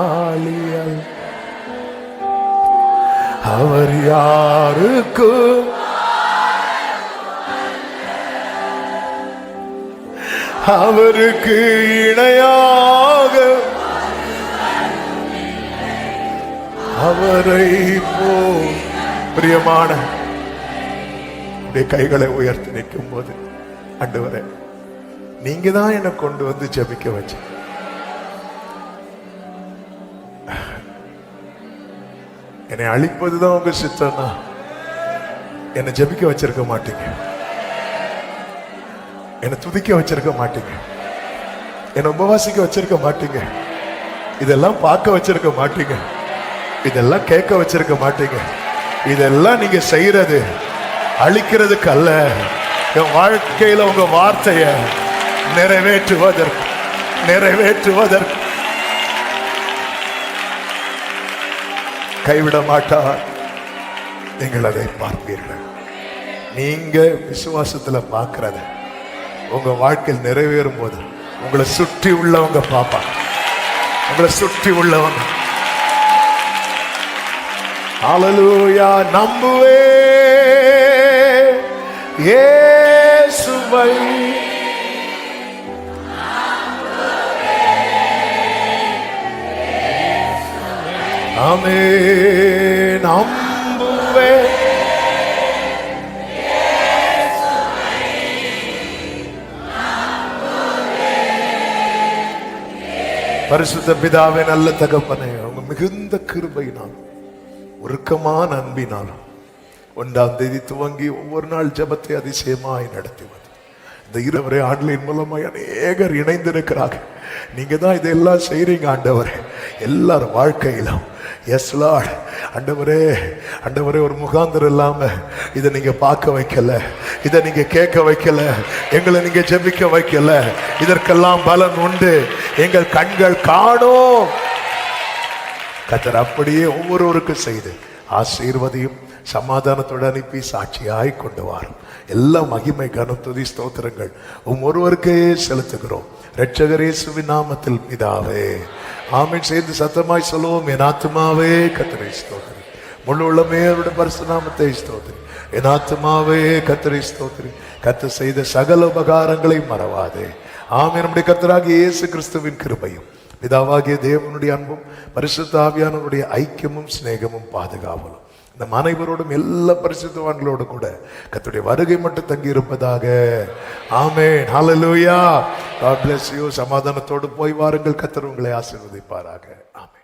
அவர் யாருக்கும் அவருக்கு இணையாக அவரை போ. பிரியமான கைகளை உயர்த்தி நிற்கும் போது, ஆண்டவரே நீங்க தான் என்னை கொண்டு வந்து ஜெபிக்க வச்ச. என்னை அழிப்பதுதான் உங்க சித்தம்னா என்னை ஜெபிக்க வச்சிருக்க மாட்டீங்க, என்னை துதிக்க வச்சிருக்க மாட்டீங்க, என்னை உபவாசிக்க வச்சிருக்க மாட்டீங்க, இதெல்லாம் பார்க்க வச்சிருக்க மாட்டீங்க, இதெல்லாம் கேட்க வச்சிருக்க மாட்டீங்க. இதெல்லாம் நீங்க செய்யறது அழிக்கிறதுக்கு அல்ல, என் வாழ்க்கையில உங்க வார்த்தைய நிறைவேற்றுவதற்கு நிறைவேற்றுவதற்கு. கைவிட மாட்டார். நீங்கள் அதை பார்ப்பீர்கள். நீங்க விசுவாசத்துல பார்க்கிறத உங்க வாழ்க்கையில் நிறைவேறும் போது உங்களை சுற்றி உள்ளவங்க பார்ப்பாங்க. உங்களை சுற்றி உள்ளவங்க ஹல்லேலூயா நம்புவே இயேசுவை ஆமென் நம்புவே பரிசுத்த பிதாவே நல்ல தகப்பனே உங்க மிகுந்த கிருபையினால் உருக்கமான அன்பினாலும் 1ஆம் தேதி துவங்கி ஒவ்வொரு நாள் ஜெபத்தை அதிசயமாய் நடத்துவது இந்த 20 ஆண்டுகளின் மூலமாய் அநேகர் இணைந்திருக்கிறார்கள். நீங்க தான் இதெல்லாம் செய்றீங்க ஆண்டவரே எல்லாரும் வாழ்க்கையிலும். எஸ் லார்ட் ஆண்டவரே ஆண்டவரே ஒரு முகாந்திரம் இல்லாம இதை நீங்க பார்க்க வைக்கல, இதை நீங்க கேட்க வைக்கல, எங்களை நீங்க ஜெபிக்க வைக்கல. இதற்கெல்லாம் பலன் உண்டு. எங்கள் கண்கள் காணும். கர்த்தர் அப்படியே ஒவ்வொருவருக்கும் செய்து ஆசீர்வதியும் சமாதானத்தோடு அனுப்பி சாட்சியாய் கொண்டு வாரும். எல்லா மகிமை கனம் துதி ஸ்தோத்திரங்கள் ஒருவருக்கே செலுத்துகிறோம் இரட்சகர் இயேசுவின் நாமத்தில் பிதாவே ஆமென். சேர்ந்து சத்தமாய் சொல்லுவோம். என் ஆத்துமாவே கர்த்தரை ஸ்தோத்திரி, முழு உள்ளமே அவருடைய பரிசுத்த நாமத்தை ஸ்தோத்திரி. என் ஆத்துமாவே கர்த்தரை ஸ்தோத்திரி, கர்த்தர் செய்த சகல உபகாரங்களை மறவாதே. ஆமென். நம்முடைய கர்த்தராகிய இயேசு கிறிஸ்துவின் கிருபையும் பிதாவாகிய தேவனுடைய அன்பும் பரிசுத்த ஆவியானவருடைய ஐக்கியமும் சிநேகமும் பாதுகாவலும் நம் அனைவரோடும் எல்லா பரிசுத்தவான்களோடு கூட கர்த்தருடைய வருகை மட்டும் தங்கி இருப்பதாக. ஆமென். ஹல்லேலூயா. God bless you. சமாதானத்தோடு போய் வாருங்கள். கர்த்தர் உங்களை ஆசீர்வதிப்பாராக. ஆமென்.